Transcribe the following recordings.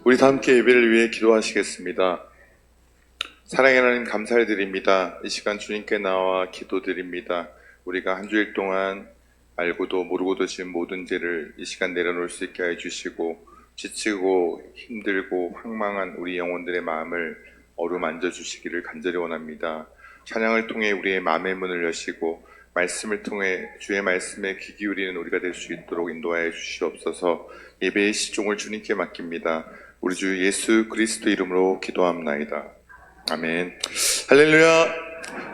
우리 다 함께 예배를 위해 기도하시겠습니다. 사랑의 하나님 감사드립니다. 이 시간 주님께 나와 기도드립니다. 우리가 한 주일 동안 알고도 모르고도 지은 모든 죄를 이 시간 내려놓을 수 있게 해주시고, 지치고 힘들고 황망한 우리 영혼들의 마음을 어루만져 주시기를 간절히 원합니다. 찬양을 통해 우리의 마음의 문을 여시고 말씀을 통해 주의 말씀에 귀 기울이는 우리가 될 수 있도록 인도하여 주시옵소서. 예배의 시종을 주님께 맡깁니다. 우리 주 예수 그리스도 이름으로 기도합나이다. 아멘. 할렐루야.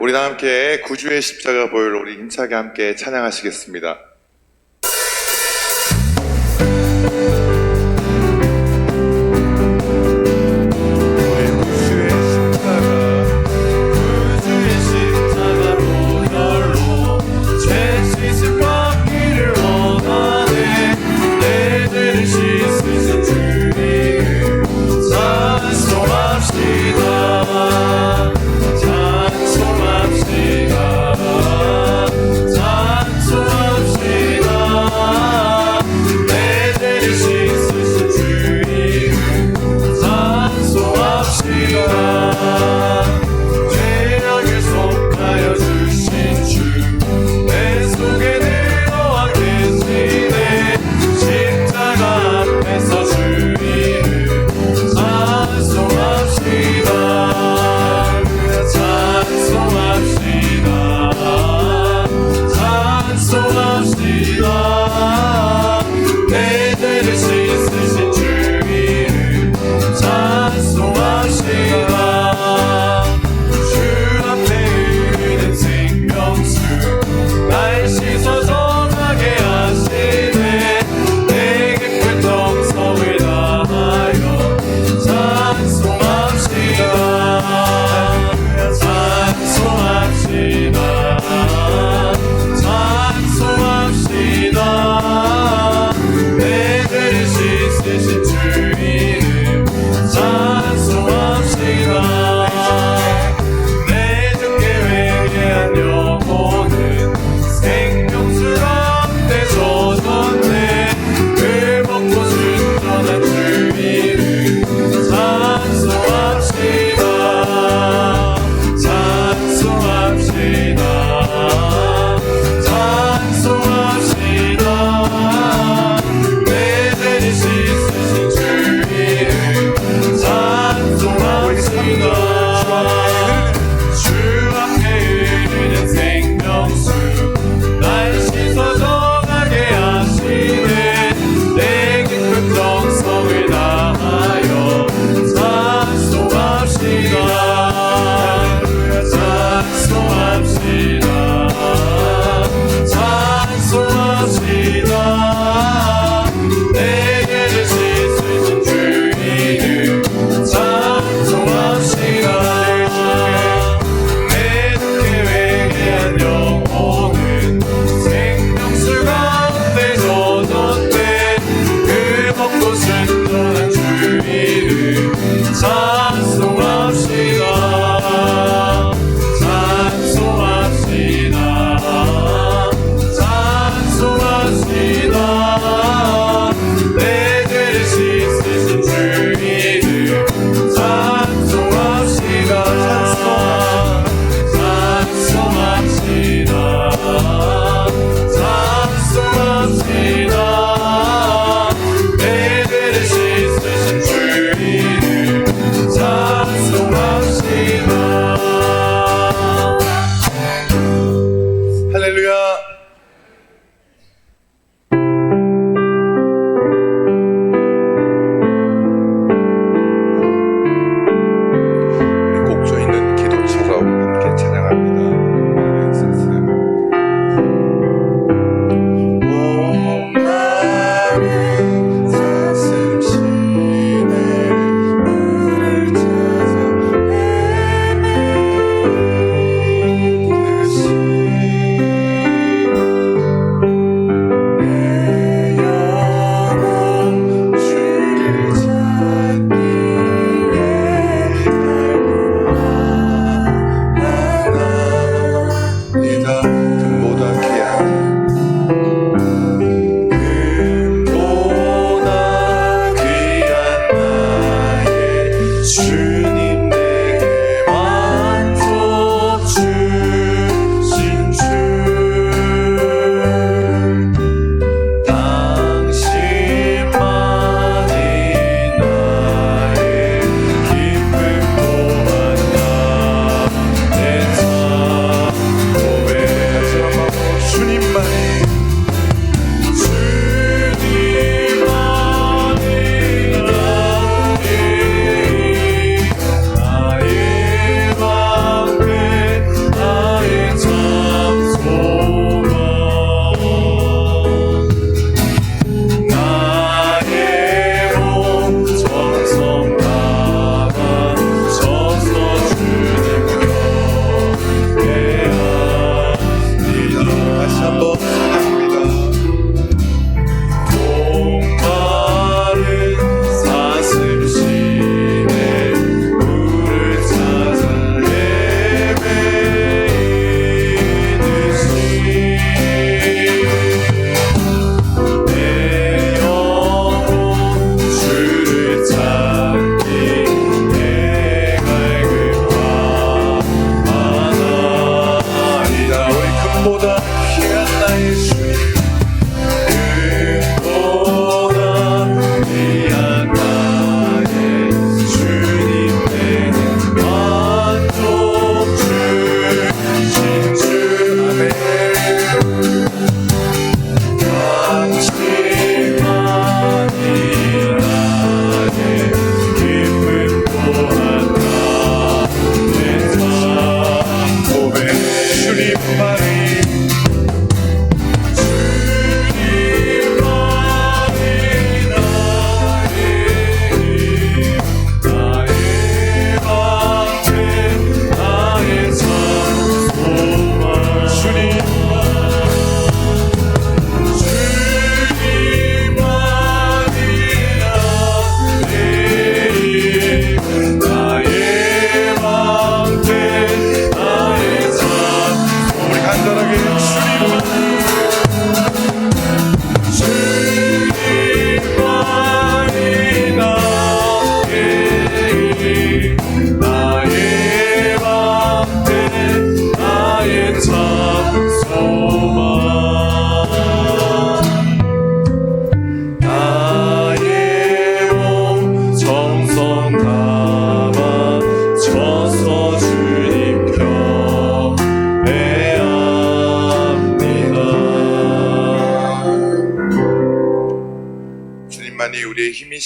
우리 다 함께 구주의 십자가 보혈로 우리 힘차게 함께 찬양하시겠습니다. 찬송합시다.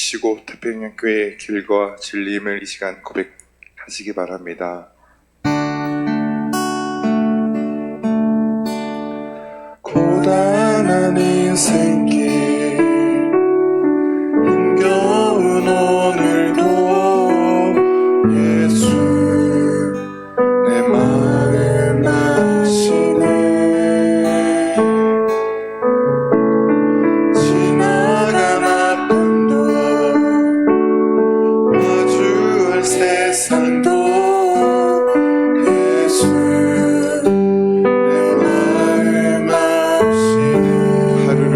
주시고 태평양교회 길과 진리임을 이 시간 고백하시기 바랍니다. 고단한 인생길 힘겨운 오늘도 예수 내 마음 아시네. 지나간 아픔도 마주할 세상도 예수 내 마음 아시네. 하루를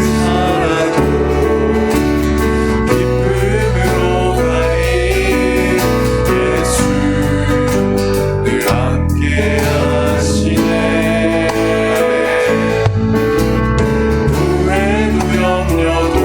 살아도 기쁨으로 가니 예수 늘 함께 하시네. 후회도 염려도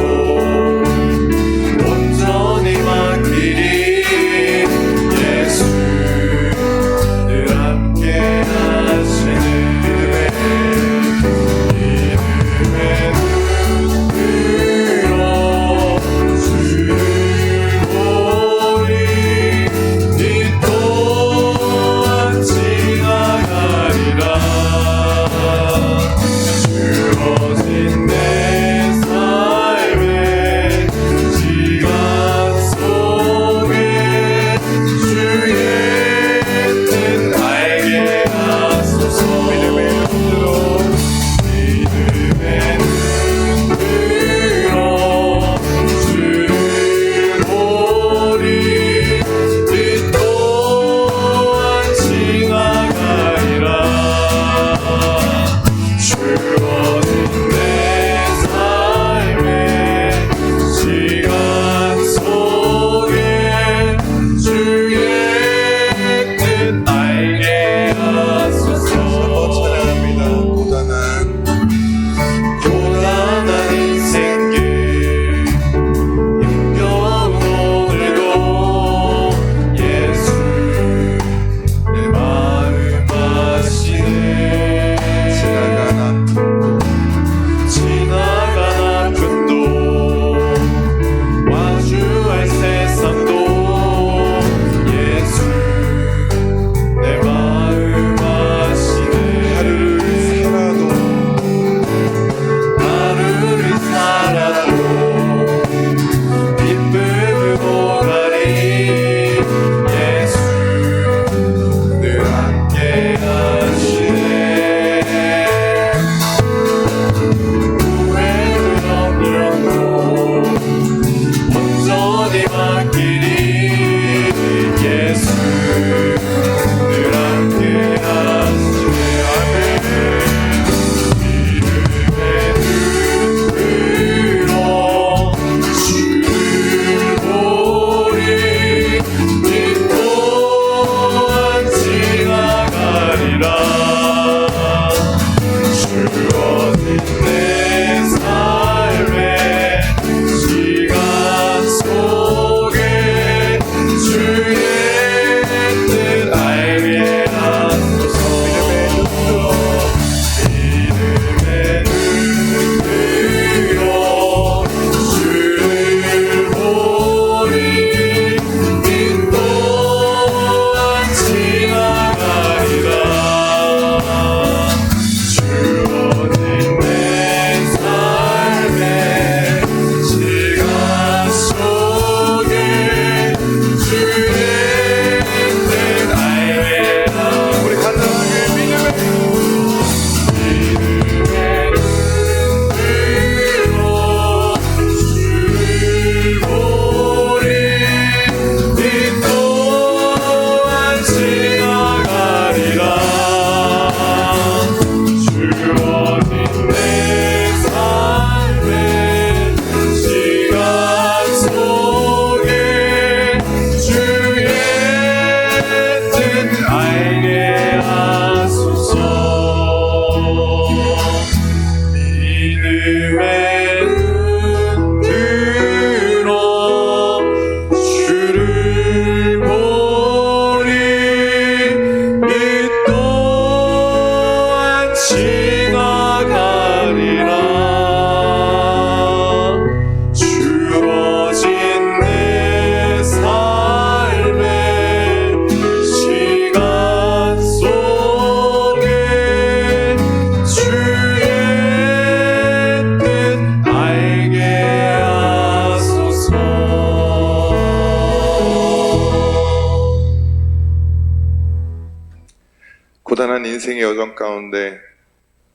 인생의 여정 가운데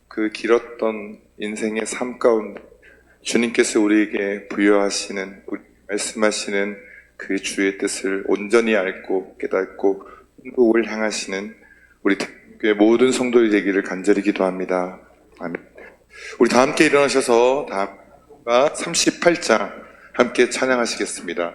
그 길었던 인생의 삶 가운데 주님께서 우리에게 부여하시는, 말씀하시는 그 주의 뜻을 온전히 알고 깨닫고 행복을 향하시는 우리 교회 모든 성도들이 되기를 간절히 기도합니다. 아멘. 우리 다 함께 일어나셔서 다음과 38장 함께 찬양하시겠습니다.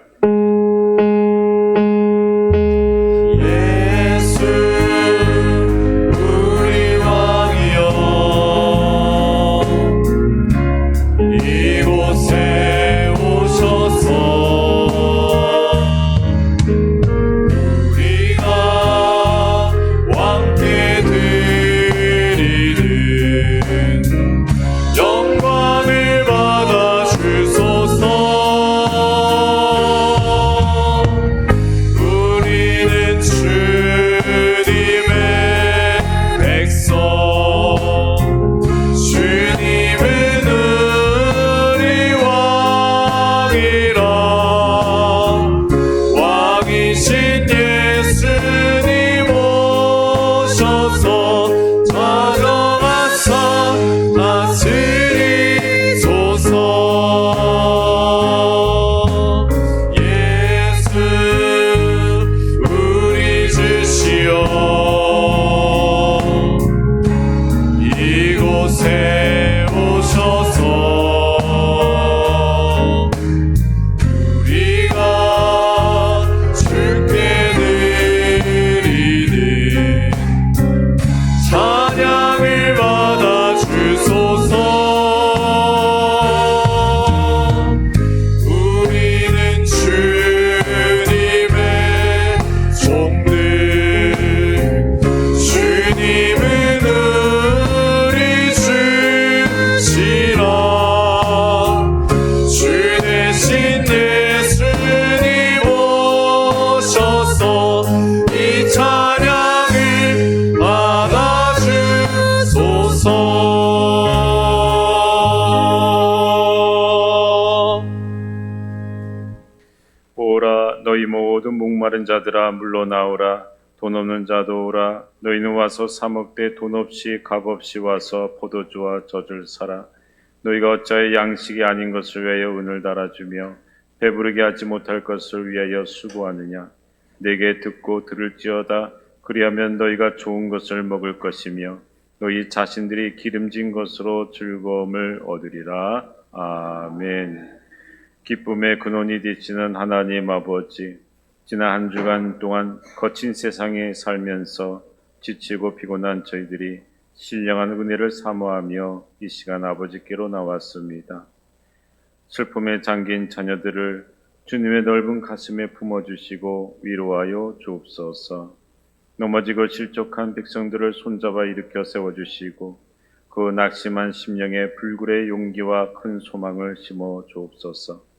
너희 모든 목마른 자들아 물러나오라. 돈 없는 자도 오라. 너희는 와서 사 먹되 돈 없이 값 없이 와서 포도주와 젖을 사라. 너희가 어찌하여 양식이 아닌 것을 위하여 은을 달아주며 배부르게 하지 못할 것을 위하여 수고하느냐. 내게 듣고 들을지어다. 그리하면 너희가 좋은 것을 먹을 것이며 너희 자신들이 기름진 것으로 즐거움을 얻으리라. 아멘. 기쁨의 근원이 되시는 하나님 아버지, 지난 한 주간 동안 거친 세상에 살면서 지치고 피곤한 저희들이 신령한 은혜를 사모하며 이 시간 아버지께로 나왔습니다. 슬픔에 잠긴 자녀들을 주님의 넓은 가슴에 품어주시고 위로하여 주옵소서. 넘어지고 실족한 백성들을 손잡아 일으켜 세워주시고 그 낙심한 심령에 불굴의 용기와 큰 소망을 심어 주옵소서.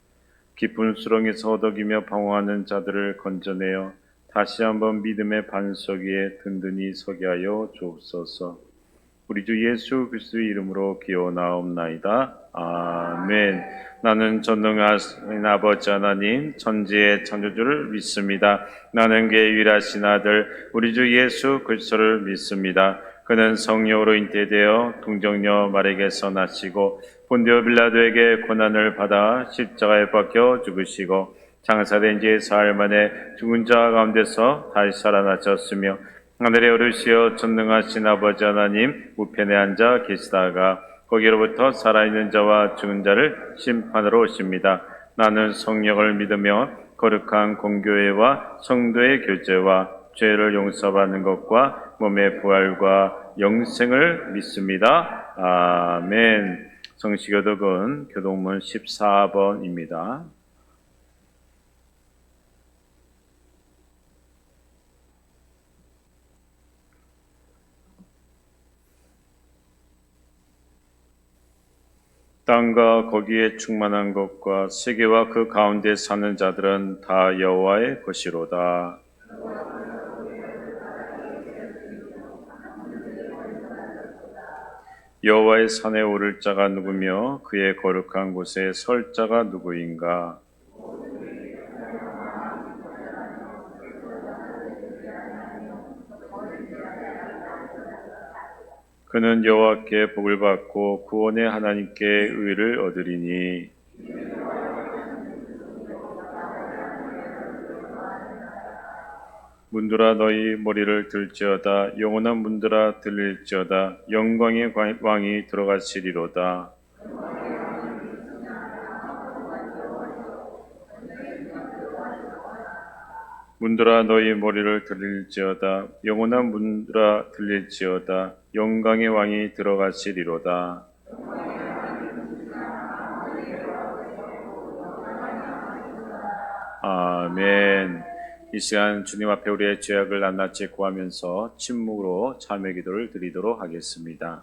깊은 수렁에서 허덕이며 방황하는 자들을 건져내어 다시 한번 믿음의 반석 위에 든든히 서게 하여 주옵소서. 우리 주 예수 그리스도의 이름으로 기원하옵나이다. 아멘. 나는 전능하신 아버지 하나님 천지의 창조주를 믿습니다. 나는 그의 유일하신 아들 우리 주 예수 그리스도를 믿습니다. 그는 성령으로 잉태되어 동정녀 마리아에게서 나시고 본디오 빌라도에게 고난을 받아 십자가에 박혀 죽으시고 장사된 지 사흘 만에 죽은 자 가운데서 다시 살아나셨으며 하늘에 오르시어 전능하신 아버지 하나님 우편에 앉아 계시다가 거기로부터 살아있는 자와 죽은 자를 심판하러 오십니다. 나는 성령을 믿으며 거룩한 공교회와 성도의 교제와 죄를 용서받는 것과 몸의 부활과 영생을 믿습니다. 아멘. 성시교독은 교독문 14번입니다. 땅과 거기에 충만한 것과 세계와 그 가운데 사는 자들은 다 여호와의 것이로다. 여호와의 산에 오를 자가 누구며 그의 거룩한 곳에 설 자가 누구인가? 그는 여호와께 복을 받고 구원의 하나님께 의를 얻으리니 문들아 너희 머리를 들지어다 영원한 문들아 들릴지어다 영광의 왕이 들어가시리로다. 문들아 너희 머리를 들릴지어다 영원한 문들아 들릴지어다 영광의 왕이 들어가시리로다. 아멘. 이 시간 주님 앞에 우리의 죄악을 낱낱이 구하면서 침묵으로 참회 기도를 드리도록 하겠습니다.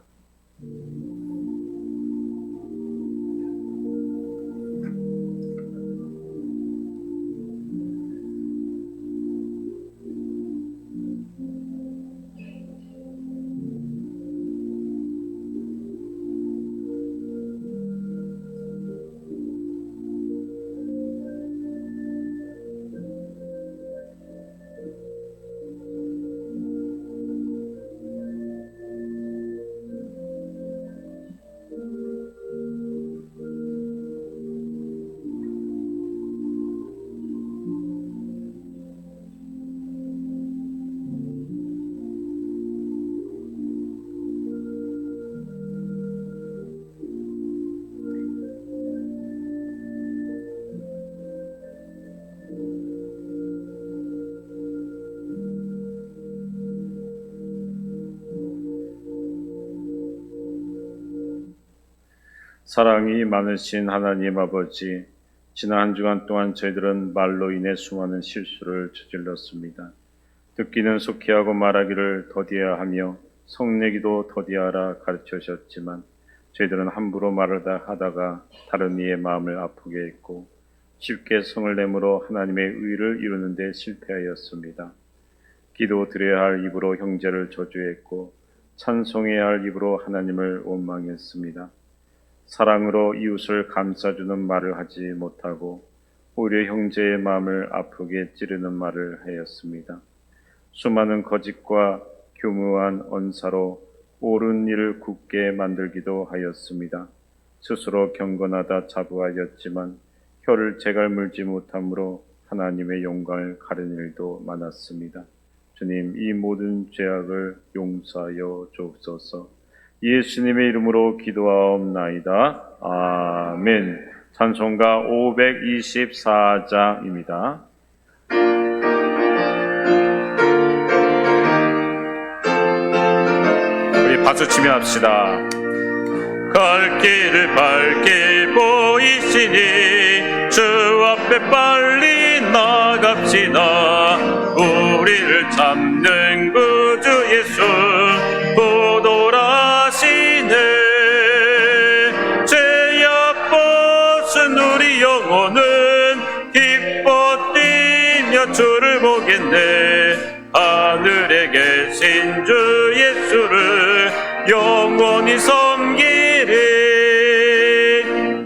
사랑이 많으신 하나님 아버지, 지난 한 주간 동안 저희들은 말로 인해 수많은 실수를 저질렀습니다. 듣기는 속히 하고 말하기를 더디해야 하며 성내기도 더디하라 가르쳐주셨지만 저희들은 함부로 말을 하다가 다른 이의 마음을 아프게 했고 쉽게 성을 내므로 하나님의 의를 이루는 데 실패하였습니다. 기도 드려야 할 입으로 형제를 저주했고 찬송해야 할 입으로 하나님을 원망했습니다. 사랑으로 이웃을 감싸주는 말을 하지 못하고 오히려 형제의 마음을 아프게 찌르는 말을 하였습니다. 수많은 거짓과 교묘한 언사로 옳은 일을 굳게 만들기도 하였습니다. 스스로 경건하다 자부하였지만 혀를 제갈 물지 못함으로 하나님의 영광을 가리는 일도 많았습니다. 주님, 이 모든 죄악을 용서하여 주옵소서. 예수님의 이름으로 기도하옵나이다. 아멘. 찬송가 524장입니다. 우리 박수치며 합시다. 갈 길을 밝게 보이시니 주 앞에 빨리 나갑시다. 우리를 잡는 구주 예수 보돌하시네. 죄악 벗은 우리 영혼은 기뻐 뛰며 주를 보겠네. 하늘에 계신 주 예수를 영원히 섬기리.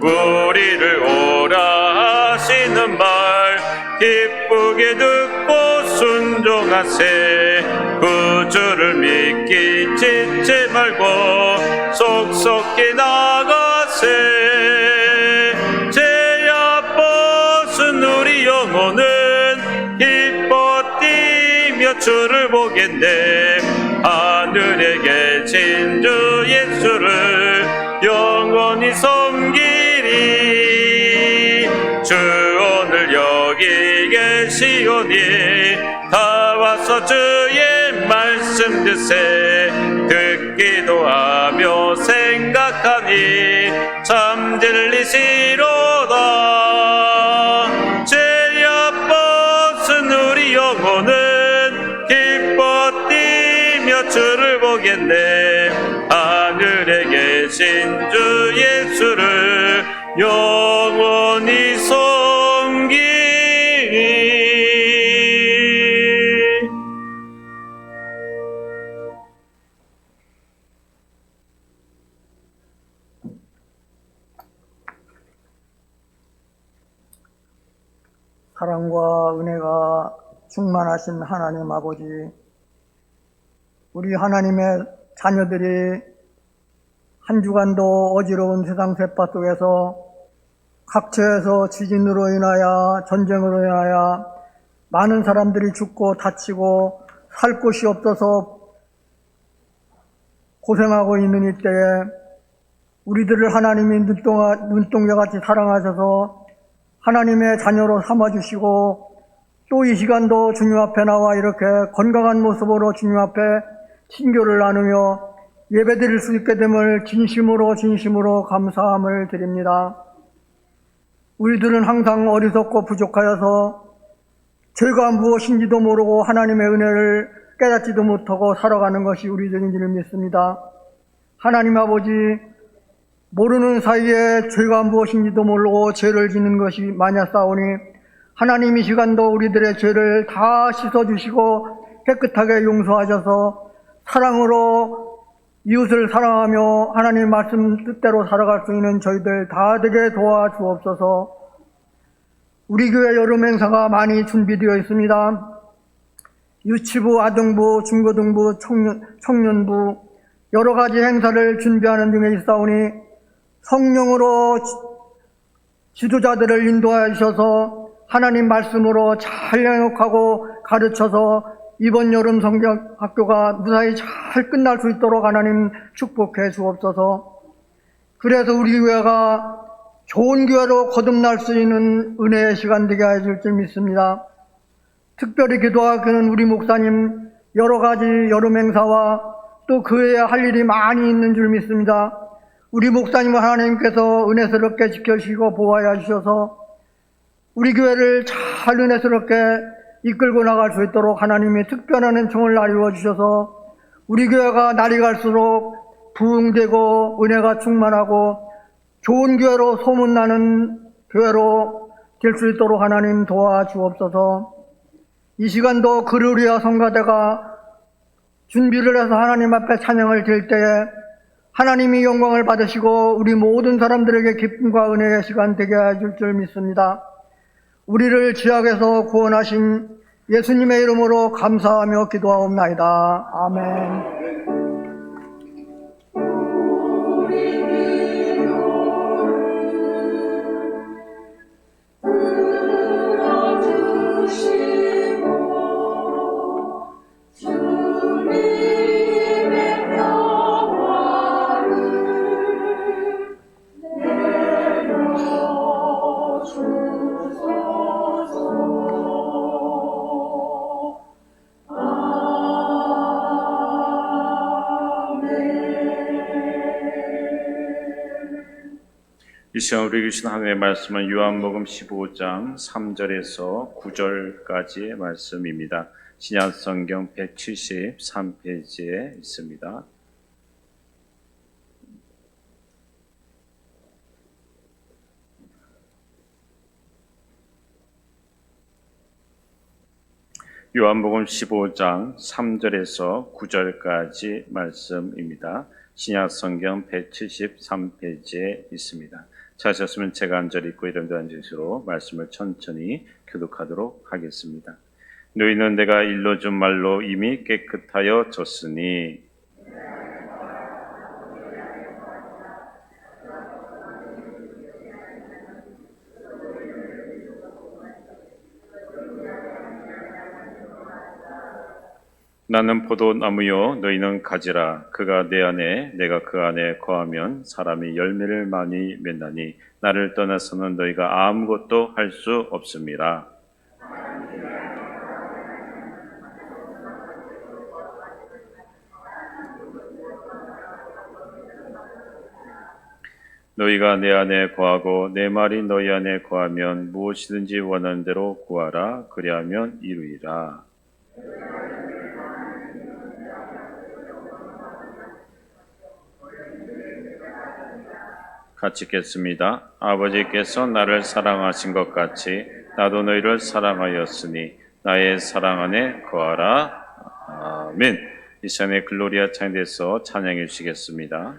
우리를 오라 하시는 말 기쁘게 듣고 순종하세. 구주를 믿기 짓지 말고 속속히 나가세. 죄악 벗은 우리 영혼은 기뻐 뛰며 주를 보겠네. 하늘에 계신 주 예수를 영원히 섬기리. 주 오늘 여기 계시오니 다 와서 주의 말씀 듣세. 듣기도 하며 생각하니 참 진리시로다. 죄악 벗은 우리 영혼은 기뻐 뛰며 주를 보겠네. 하늘에 계신 주 예수를 영원히 섬기리. 사랑과 은혜가 충만하신 하나님 아버지, 우리 하나님의 자녀들이 한 주간도 어지러운 세상 세파 속에서 각처에서 지진으로 인하여 전쟁으로 인하여 많은 사람들이 죽고 다치고 살 곳이 없어서 고생하고 있는 이때에 우리들을 하나님이 눈동자같이 사랑하셔서 하나님의 자녀로 삼아주시고 또 이 시간도 주님 앞에 나와 이렇게 건강한 모습으로 주님 앞에 친교를 나누며 예배드릴 수 있게 됨을 진심으로 감사함을 드립니다. 우리들은 항상 어리석고 부족하여서 죄가 무엇인지도 모르고 하나님의 은혜를 깨닫지도 못하고 살아가는 것이 우리들인 줄 믿습니다. 하나님 아버지, 모르는 사이에 죄가 무엇인지도 모르고 죄를 짓는 것이 마냐싸우니 하나님 이 시간도 우리들의 죄를 다 씻어주시고 깨끗하게 용서하셔서 사랑으로 이웃을 사랑하며 하나님 말씀 뜻대로 살아갈 수 있는 저희들 다 되게 도와주옵소서. 우리 교회 여름 행사가 많이 준비되어 있습니다. 유치부, 아동부, 중고등부, 청년부 여러 가지 행사를 준비하는 중에 있사오니 성령으로 지도자들을 인도하여 주셔서 하나님 말씀으로 잘 양육하고 가르쳐서 이번 여름 성경학교가 무사히 잘 끝날 수 있도록 하나님 축복해 주옵소서. 그래서 우리 교회가 좋은 교회로 거듭날 수 있는 은혜의 시간 되게 해줄 줄 믿습니다. 특별히 기도하기는 우리 목사님 여러 가지 여름 행사와 또 그 외에 할 일이 많이 있는 줄 믿습니다. 우리 목사님을 하나님께서 은혜스럽게 지켜주시고 보호하여 주셔서 우리 교회를 잘 은혜스럽게 이끌고 나갈 수 있도록 하나님이 특별한 은총을 나누어 주셔서 우리 교회가 날이 갈수록 부흥되고 은혜가 충만하고 좋은 교회로 소문나는 교회로 될 수 있도록 하나님 도와주옵소서. 이 시간도 그루리아 성가대가 준비를 해서 하나님 앞에 찬양을 드릴 때에 하나님이 영광을 받으시고 우리 모든 사람들에게 기쁨과 은혜의 시간 되게 해줄 줄 믿습니다. 우리를 지옥에서 구원하신 예수님의 이름으로 감사하며 기도하옵나이다. 아멘. 이 시간 우리 주신 하나님의 말씀은 요한복음 15장 3절에서 9절까지의 말씀입니다. 신약성경 173페이지에 있습니다. 요한복음 15장 3절에서 9절까지 말씀입니다. 신약성경 173페이지에 있습니다. 찾으셨으면 제가 한 절 읽고 이름도 앉으시로 말씀을 천천히 교독하도록 하겠습니다. 너희는 내가 일러준 말로 이미 깨끗하여 졌으니 나는 포도나무요 너희는 가지라. 그가 내 안에 내가 그 안에 거하면 사람이 열매를 많이 맺나니 나를 떠나서는 너희가 아무것도 할 수 없음이라. 너희가 내 안에 거하고 내 말이 너희 안에 거하면 무엇이든지 원하는 대로 구하라. 그리하면 이루리라. 같이 읽겠습니다. 아버지께서 나를 사랑하신 것 같이 나도 너희를 사랑하였으니 나의 사랑 안에 거하라. 아멘. 이 시간에 글로리아 찬양에서 찬양해 주시겠습니다.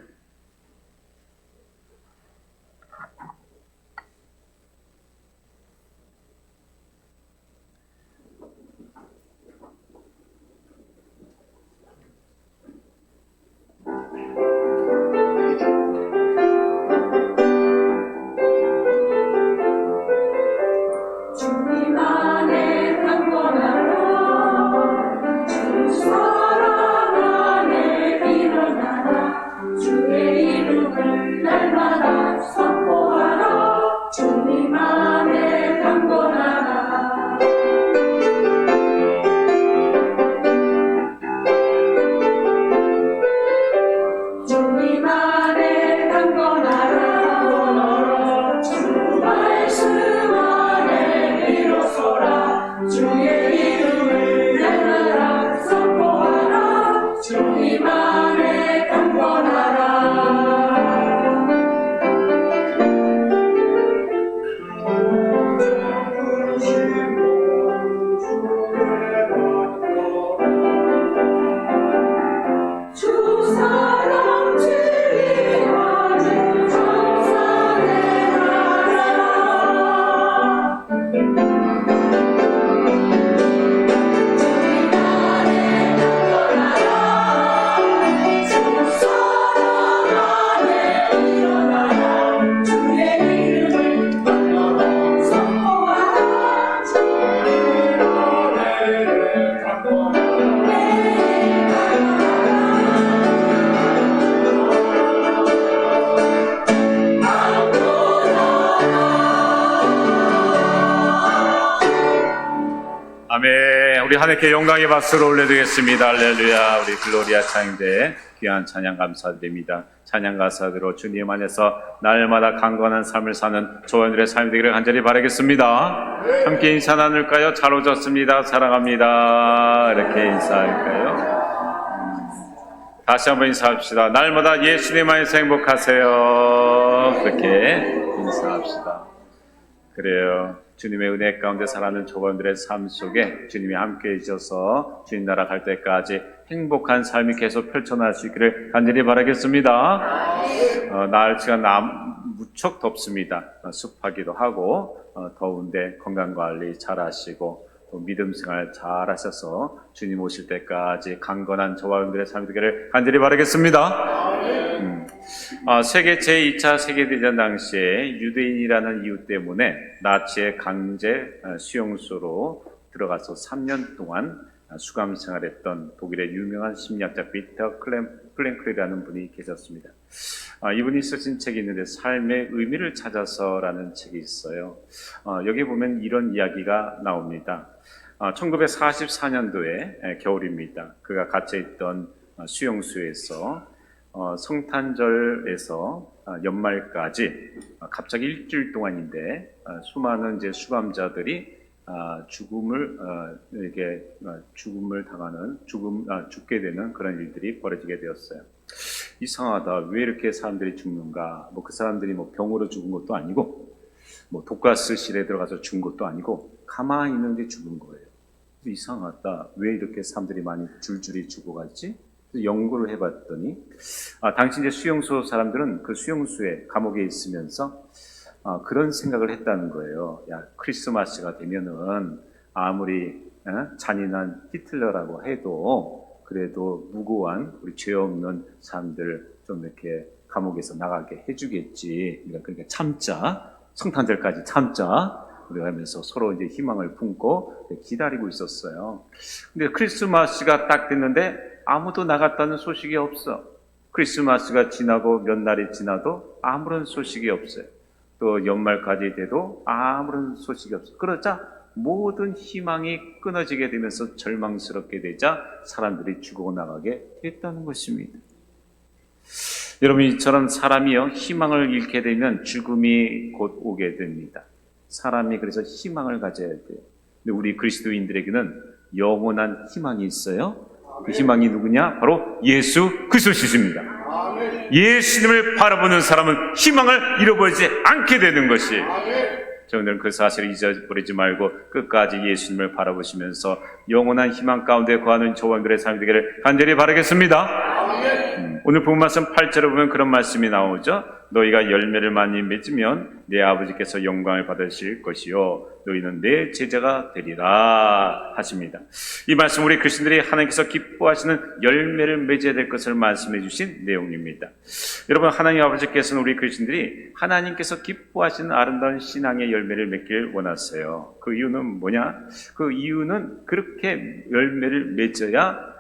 우리 하나님께 영광의 박수를 올려드리겠습니다. 할렐루야. 우리 글로리아 찬양대 귀한 찬양 감사드립니다. 찬양 가사대로 주님 안에서 날마다 강건한 삶을 사는 조원들의 삶이 되기를 간절히 바라겠습니다. 함께 인사 나눌까요? 잘 오셨습니다. 사랑합니다. 이렇게 인사할까요? 다시 한번 인사합시다. 날마다 예수님 안에서 행복하세요. 그렇게 인사합시다. 그래요. 주님의 은혜 가운데 살아가는 조원들의 삶 속에 주님이 함께해 주셔서 주님 나라 갈 때까지 행복한 삶이 계속 펼쳐날 수 있기를 간절히 바라겠습니다. 날씨가 무척 덥습니다. 습하기도 하고 더운데 건강관리 잘 하시고 또 믿음 생활 잘 하셔서 주님 오실 때까지 강건한 저와 여러분들의 삶이 되기를 간절히 바라겠습니다. 세계 제2차 세계대전 당시에 유대인이라는 이유 때문에 나치의 강제 수용소로 들어가서 3년 동안 수감 생활했던 독일의 유명한 심리학자 비터 플랭클이라는 분이 계셨습니다. 이분이 쓰신 책이 있는데 삶의 의미를 찾아서라는 책이 있어요. 여기 보면 이런 이야기가 나옵니다. 1944년도에 겨울입니다. 그가 갇혀있던 수용소에서 성탄절에서 연말까지 갑자기 일주일 동안인데 수많은 이제 수감자들이 죽게 되는 그런 일들이 벌어지게 되었어요. 이상하다. 왜 이렇게 사람들이 죽는가? 그 사람들이 병으로 죽은 것도 아니고, 독가스실에 들어가서 죽은 것도 아니고, 가만히 있는데 죽은 거예요. 이상하다. 왜 이렇게 사람들이 많이 줄줄이 죽어가지? 연구를 해봤더니, 당시 이제 수용소 사람들은 그 수용소에 감옥에 있으면서 그런 생각을 했다는 거예요. 야, 크리스마스가 되면은 아무리 잔인한 히틀러라고 해도 그래도 무고한 우리 죄 없는 사람들 좀 이렇게 감옥에서 나가게 해주겠지. 그러니까 참자. 성탄절까지 참자. 우리가 하면서 서로 이제 희망을 품고 기다리고 있었어요. 근데 크리스마스가 딱 됐는데 아무도 나갔다는 소식이 없어. 크리스마스가 지나고 몇 날이 지나도 아무런 소식이 없어요. 또 연말까지 돼도 아무런 소식이 없어. 그러자 모든 희망이 끊어지게 되면서 절망스럽게 되자 사람들이 죽어나가게 됐다는 것입니다. 여러분, 이처럼 사람이요 희망을 잃게 되면 죽음이 곧 오게 됩니다. 사람이 그래서 희망을 가져야 돼요. 근데 우리 그리스도인들에게는 영원한 희망이 있어요. 그 희망이 누구냐? 바로 예수 그리스도시십니다. 예수님을 바라보는 사람은 희망을 잃어버리지 않게 되는 것이. 저는 그 사실을 잊어버리지 말고 끝까지 예수님을 바라보시면서 영원한 희망 가운데 거하는 조원들의 삶이 되기를 간절히 바라겠습니다. 오늘 본 말씀 8절에 보면 그런 말씀이 나오죠. 너희가 열매를 많이 맺으면 내 아버지께서 영광을 받으실 것이요 너희는 내 제자가 되리라 하십니다. 이 말씀 우리 그리스도인들이 하나님께서 기뻐하시는 열매를 맺어야 될 것을 말씀해 주신 내용입니다. 여러분, 하나님 아버지께서는 우리 그리스도인들이 하나님께서 기뻐하시는 아름다운 신앙의 열매를 맺길 원하세요. 그 이유는 뭐냐? 그 이유는 그렇게 열매를 맺어야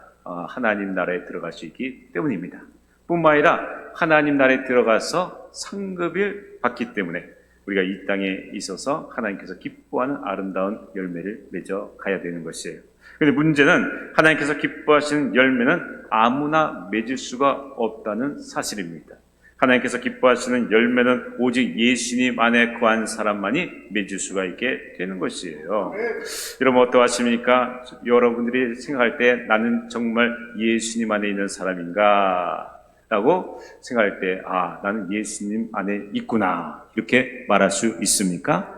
하나님 나라에 들어갈 수 있기 때문입니다. 뿐만 아니라 하나님 나라에 들어가서 상급을 받기 때문에 우리가 이 땅에 있어서 하나님께서 기뻐하는 아름다운 열매를 맺어 가야 되는 것이에요. 그런데 문제는 하나님께서 기뻐하시는 열매는 아무나 맺을 수가 없다는 사실입니다. 하나님께서 기뻐하시는 열매는 오직 예수님 안에 거한 사람만이 맺을 수가 있게 되는 것이에요. 여러분 어떠하십니까? 여러분들이 생각할 때 나는 정말 예수님 안에 있는 사람인가? 라고 생각할 때 나는 예수님 안에 있구나 이렇게 말할 수 있습니까?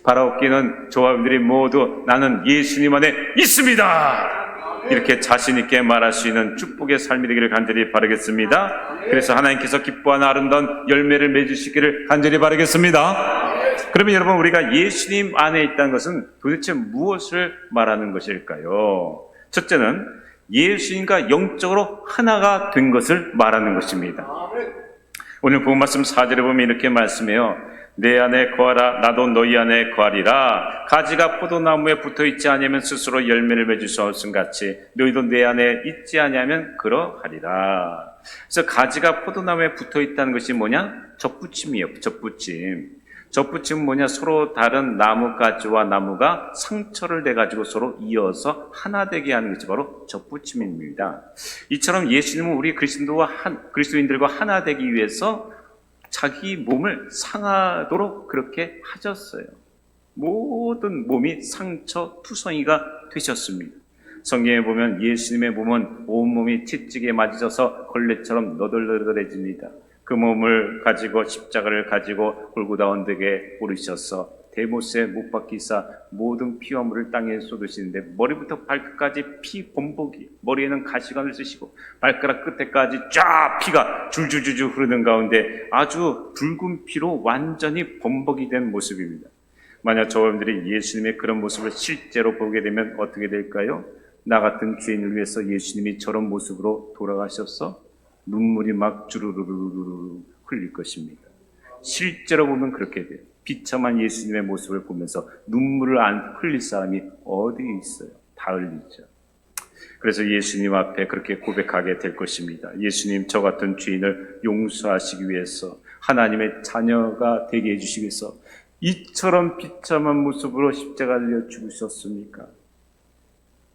바라옵기는 저와 여러분들이 모두 나는 예수님 안에 있습니다 이렇게 자신 있게 말할 수 있는 축복의 삶이 되기를 간절히 바라겠습니다. 그래서 하나님께서 기뻐하는 아름다운 열매를 맺으시기를 간절히 바라겠습니다. 그러면 여러분, 우리가 예수님 안에 있다는 것은 도대체 무엇을 말하는 것일까요? 첫째는 예수님과 영적으로 하나가 된 것을 말하는 것입니다. 오늘 본 말씀 4절에 보면 이렇게 말씀해요. 내 안에 거하라 나도 너희 안에 거하리라. 가지가 포도나무에 붙어있지 아니하면 스스로 열매를 맺을 수 없음 같이 너희도 내 안에 있지 아니하면 그러하리라. 그래서 가지가 포도나무에 붙어있다는 것이 뭐냐? 접붙임이에요. 접붙임. 접붙임은 뭐냐? 서로 다른 나뭇가지와 나무가 상처를 내가지고 서로 이어서 하나 되게 하는 것이 바로 접붙임입니다. 이처럼 예수님은 우리 그리스도인들과 하나 되기 위해서 자기 몸을 상하도록 그렇게 하셨어요. 모든 몸이 상처 투성이가 되셨습니다. 성경에 보면 예수님의 몸은 온몸이 채찍에 맞으셔서 걸레처럼 너덜너덜해집니다. 그 몸을 가지고 십자가를 가지고 골고다 언덕에 오르셔서 대못에 못 박히사 모든 피와 물을 땅에 쏟으시는데 머리부터 발끝까지 피 범벅이, 머리에는 가시관을 쓰시고 발가락 끝에까지 쫙 피가 줄줄줄줄 흐르는 가운데 아주 붉은 피로 완전히 범벅이 된 모습입니다. 만약 저분들이 예수님의 그런 모습을 실제로 보게 되면 어떻게 될까요? 나 같은 죄인을 위해서 예수님이 저런 모습으로 돌아가셔서 눈물이 막 주르르르르 흘릴 것입니다. 실제로 보면 그렇게 돼요. 비참한 예수님의 모습을 보면서 눈물을 안 흘릴 사람이 어디 있어요? 다 흘리죠. 그래서 예수님 앞에 그렇게 고백하게 될 것입니다. 예수님, 저 같은 죄인을 용서하시기 위해서, 하나님의 자녀가 되게 해주시기 위해서 이처럼 비참한 모습으로 십자가를 달려 죽으셨습니까?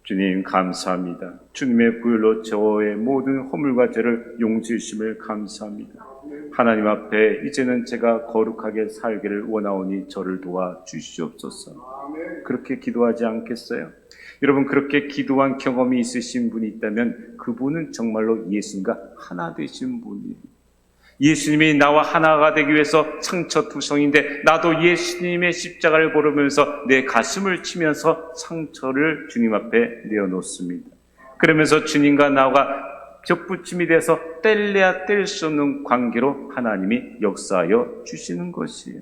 주님 감사합니다. 주님의 보혈로 저의 모든 허물과 죄를 용서해 주심을 감사합니다. 하나님 앞에 이제는 제가 거룩하게 살기를 원하오니 저를 도와 주시옵소서. 그렇게 기도하지 않겠어요? 여러분, 그렇게 기도한 경험이 있으신 분이 있다면 그분은 정말로 예수님과 하나 되신 분이에요. 예수님이 나와 하나가 되기 위해서 상처투성인데 나도 예수님의 십자가를 보면서 내 가슴을 치면서 상처를 주님 앞에 내어놓습니다. 그러면서 주님과 나와 접붙임이 돼서 뗄래야 뗄 수 없는 관계로 하나님이 역사하여 주시는 것이에요.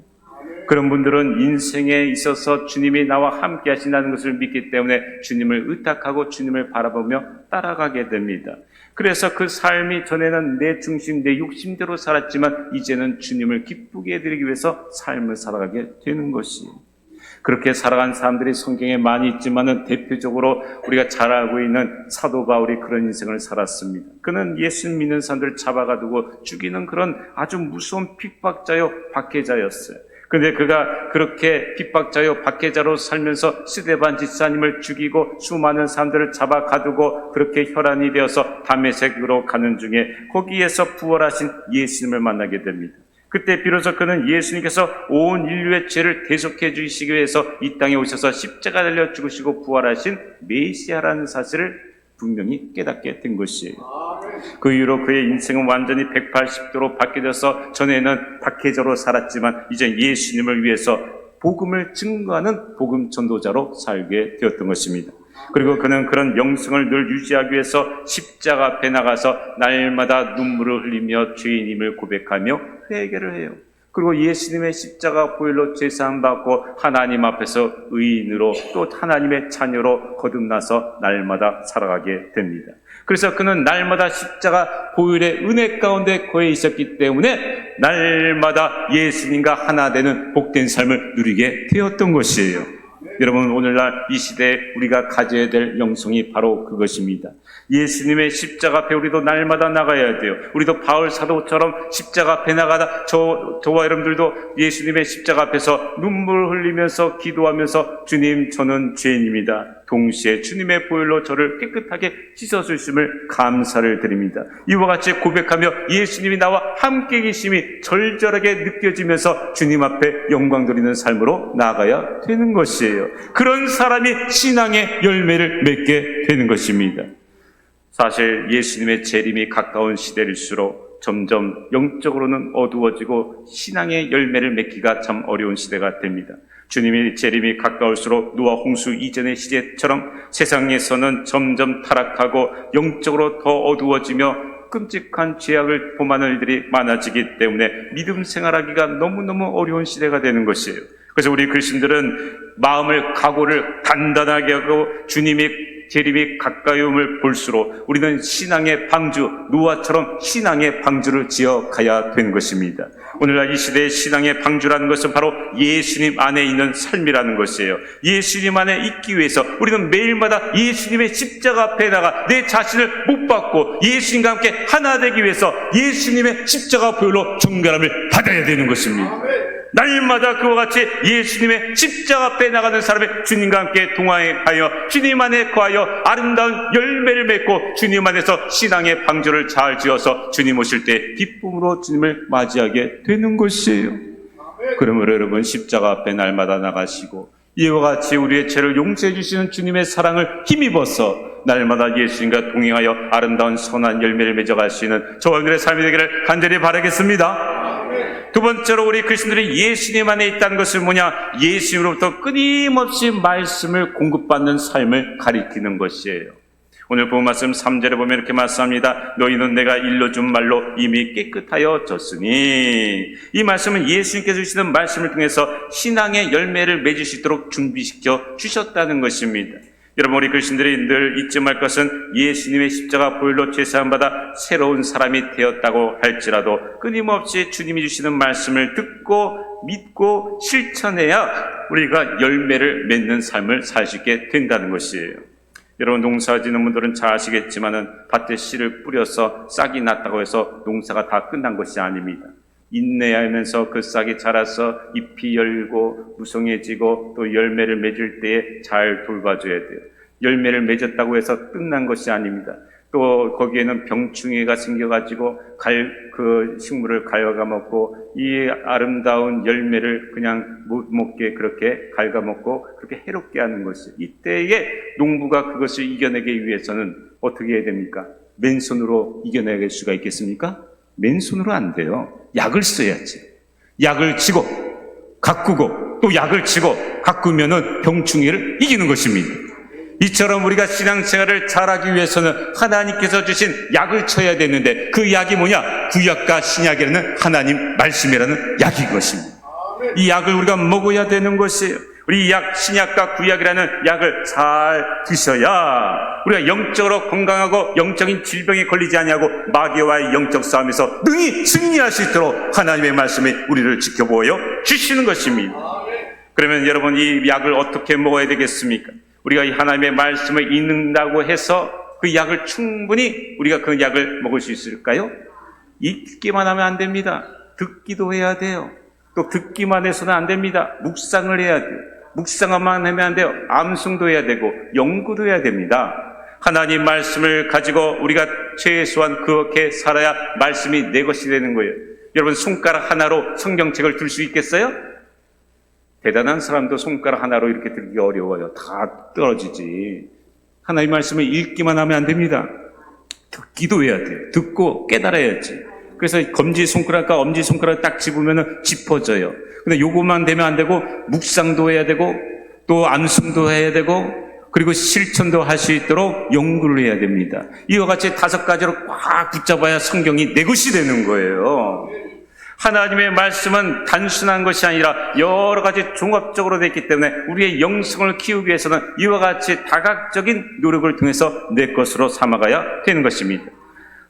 그런 분들은 인생에 있어서 주님이 나와 함께 하신다는 것을 믿기 때문에 주님을 의탁하고 주님을 바라보며 따라가게 됩니다. 그래서 그 삶이 전에는 내 중심, 내 욕심대로 살았지만 이제는 주님을 기쁘게 해드리기 위해서 삶을 살아가게 되는 것이에요. 그렇게 살아간 사람들이 성경에 많이 있지만은 대표적으로 우리가 잘 알고 있는 사도 바울이 그런 인생을 살았습니다. 그는 예수 믿는 사람들을 잡아가두고 죽이는 그런 아주 무서운 핍박자요 박해자였어요. 그런데 그가 그렇게 핍박자요 박해자로 살면서 스데반 집사님을 죽이고 수많은 사람들을 잡아 가두고 그렇게 혈안이 되어서 다메섹으로 가는 중에 거기에서 부활하신 예수님을 만나게 됩니다. 그때 비로소 그는 예수님께서 온 인류의 죄를 대속해 주시기 위해서 이 땅에 오셔서 십자가 달려 죽으시고 부활하신 메시아라는 사실을 분명히 깨닫게 된 것이에요. 그 이후로 그의 인생은 완전히 180도로 바뀌어져서 전에는 박해자로 살았지만 이제 예수님을 위해서 복음을 증거하는 복음 전도자로 살게 되었던 것입니다. 그리고 그는 그런 영성을 늘 유지하기 위해서 십자가 앞에 나가서 날마다 눈물을 흘리며 죄인임을 고백하며 회개를 해요. 그리고 예수님의 십자가 보혈로 제사함 받고 하나님 앞에서 의인으로 또 하나님의 자녀로 거듭나서 날마다 살아가게 됩니다. 그래서 그는 날마다 십자가 보혈의 은혜 가운데 거해 있었기 때문에 날마다 예수님과 하나 되는 복된 삶을 누리게 되었던 것이에요. 여러분, 오늘날 이 시대에 우리가 가져야 될 영성이 바로 그것입니다. 예수님의 십자가 앞에 우리도 날마다 나가야 돼요. 우리도 바울 사도처럼 십자가 앞에 나가다 저와 여러분들도 예수님의 십자가 앞에서 눈물 흘리면서 기도하면서 주님, 저는 죄인입니다. 동시에 주님의 보혈로 저를 깨끗하게 씻어주심을 감사를 드립니다. 이와 같이 고백하며 예수님이 나와 함께 계심이 절절하게 느껴지면서 주님 앞에 영광 돌리는 삶으로 나아가야 되는 것이에요. 그런 사람이 신앙의 열매를 맺게 되는 것입니다. 사실 예수님의 재림이 가까운 시대일수록 점점 영적으로는 어두워지고 신앙의 열매를 맺기가 참 어려운 시대가 됩니다. 주님의 재림이 가까울수록 노아 홍수 이전의 시대처럼 세상에서는 점점 타락하고 영적으로 더 어두워지며 끔찍한 죄악을 범하는 일들이 많아지기 때문에 믿음 생활하기가 너무너무 어려운 시대가 되는 것이에요. 그래서 우리 그리스도인들은 마음을 각오를 단단하게 하고 주님이 재림이 가까이 om을 볼수록 우리는 신앙의 방주, 노아처럼 신앙의 방주를 지어가야 되는 것입니다. 오늘날 이 시대의 신앙의 방주라는 것은 바로 예수님 안에 있는 삶이라는 것이에요. 예수님 안에 있기 위해서 우리는 매일마다 예수님의 십자가 앞에 나가 내 자신을 못 받고 예수님과 함께 하나 되기 위해서 예수님의 십자가 보혈로 정결함을 받아야 되는 것입니다. 날마다 그와 같이 예수님의 십자가 앞에 나가는 사람의 주님과 함께 동행하여 주님 안에 거하여 아름다운 열매를 맺고 주님 안에서 신앙의 방주를 잘 지어서 주님 오실 때 기쁨으로 주님을 맞이하게 되는 것이에요. 그러므로 여러분, 십자가 앞에 날마다 나가시고 이와 같이 우리의 죄를 용서해 주시는 주님의 사랑을 힘입어서 날마다 예수님과 동행하여 아름다운 선한 열매를 맺어갈 수 있는 저와 여러분들의 삶이 되기를 간절히 바라겠습니다. 두 번째로, 우리 그리스도인들이 예수님 안에 있다는 것은 뭐냐? 예수님으로부터 끊임없이 말씀을 공급받는 삶을 가리키는 것이에요. 오늘 본 말씀 3절에 보면 이렇게 말씀합니다. 너희는 내가 일러준 말로 이미 깨끗하여 졌으니. 이 말씀은 예수님께서 주시는 말씀을 통해서 신앙의 열매를 맺을 수 있도록 준비시켜 주셨다는 것입니다. 여러분, 우리 그리스도인들이 늘 잊지 말 것은 예수님의 십자가 보혈로 죄사함받아 새로운 사람이 되었다고 할지라도 끊임없이 주님이 주시는 말씀을 듣고 믿고 실천해야 우리가 열매를 맺는 삶을 살 수 있게 된다는 것이에요. 여러분, 농사 짓는 분들은 잘 아시겠지만은 밭에 씨를 뿌려서 싹이 났다고 해서 농사가 다 끝난 것이 아닙니다. 인내하면서 그 싹이 자라서 잎이 열고 무성해지고 또 열매를 맺을 때에 잘 돌봐줘야 돼요. 열매를 맺었다고 해서 끝난 것이 아닙니다. 또 거기에는 병충해가 생겨가지고 그 식물을 갉아먹고 이 아름다운 열매를 그냥 못 먹게 그렇게 갉아먹고 그렇게 해롭게 하는 것이, 이때에 농부가 그것을 이겨내기 위해서는 어떻게 해야 됩니까? 맨손으로 이겨내길 수가 있겠습니까? 맨손으로 안 돼요. 약을 써야지. 약을 치고 가꾸고 또 약을 치고 가꾸면은 병충해를 이기는 것입니다. 이처럼 우리가 신앙생활을 잘하기 위해서는 하나님께서 주신 약을 쳐야 되는데 그 약이 뭐냐? 구약과 신약이라는 하나님 말씀이라는 약인 것입니다. 이 약을 우리가 먹어야 되는 것이에요. 우리 신약과 구약이라는 약을 잘 드셔야 우리가 영적으로 건강하고 영적인 질병에 걸리지 아니하고 마귀와의 영적 싸움에서 능히 승리할 수 있도록 하나님의 말씀이 우리를 지켜보여 주시는 것입니다. 그러면 여러분, 이 약을 어떻게 먹어야 되겠습니까? 우리가 이 하나님의 말씀을 읽는다고 해서 그 약을 충분히 우리가 그 약을 먹을 수 있을까요? 읽기만 하면 안 됩니다. 듣기도 해야 돼요. 또 듣기만 해서는 안 됩니다. 묵상을 해야 돼요. 묵상만 하면 안 돼요. 암송도 해야 되고 연구도 해야 됩니다. 하나님 말씀을 가지고 우리가 최소한 그렇게 살아야 말씀이 내 것이 되는 거예요. 여러분, 손가락 하나로 성경책을 들 수 있겠어요? 대단한 사람도 손가락 하나로 이렇게 들기 어려워요. 다 떨어지지. 하나님 말씀을 읽기만 하면 안 됩니다. 듣기도 해야 돼요. 듣고 깨달아야지. 그래서 검지손가락과 엄지손가락 딱 집으면 짚어져요. 근데 요것만 되면 안 되고 묵상도 해야 되고 또 암송도 해야 되고 그리고 실천도 할 수 있도록 연구를 해야 됩니다. 이와 같이 5가지로 꽉 붙잡아야 성경이 내 것이 되는 거예요. 하나님의 말씀은 단순한 것이 아니라 여러 가지 종합적으로 되어 있기 때문에 우리의 영성을 키우기 위해서는 이와 같이 다각적인 노력을 통해서 내 것으로 삼아가야 되는 것입니다.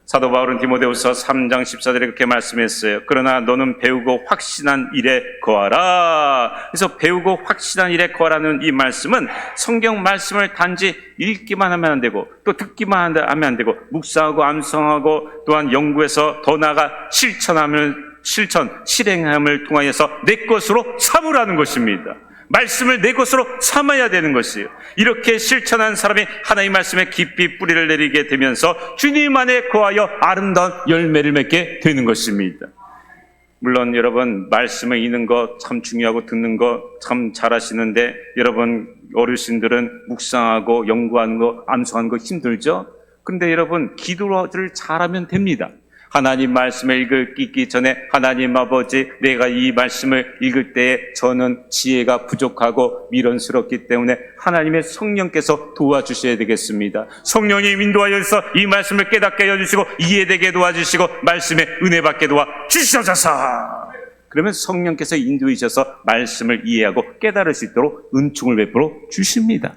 사도 바울은 디모데후서 3장 14절에 그렇게 말씀했어요. 그러나 너는 배우고 확신한 일에 거하라. 그래서 배우고 확신한 일에 거하라는 이 말씀은 성경 말씀을 단지 읽기만 하면 안 되고 또 듣기만 하면 안 되고 묵상하고 암송하고 또한 연구해서 더 나아가 실행함을 통하여서 내 것으로 삼으라는 것입니다. 말씀을 내 것으로 삼아야 되는 것이에요. 이렇게 실천한 사람이 하나님의 말씀에 깊이 뿌리를 내리게 되면서 주님 안에 거하여 아름다운 열매를 맺게 되는 것입니다. 물론 여러분, 말씀을 읽는 거 참 중요하고 듣는 거 참 잘하시는데 여러분, 어르신들은 묵상하고 연구하는 거, 암송하는 거 힘들죠? 그런데 여러분, 기도를 잘하면 됩니다. 하나님 말씀을 읽기 전에 하나님 아버지, 내가 이 말씀을 읽을 때에 저는 지혜가 부족하고 미련스럽기 때문에 하나님의 성령께서 도와주셔야 되겠습니다. 성령이 인도하여서 이 말씀을 깨닫게 해주시고 이해되게 도와주시고 말씀에 은혜 받게 도와주셔서 그러면 성령께서 인도해 주셔서 말씀을 이해하고 깨달을 수 있도록 은총을 베풀어 주십니다.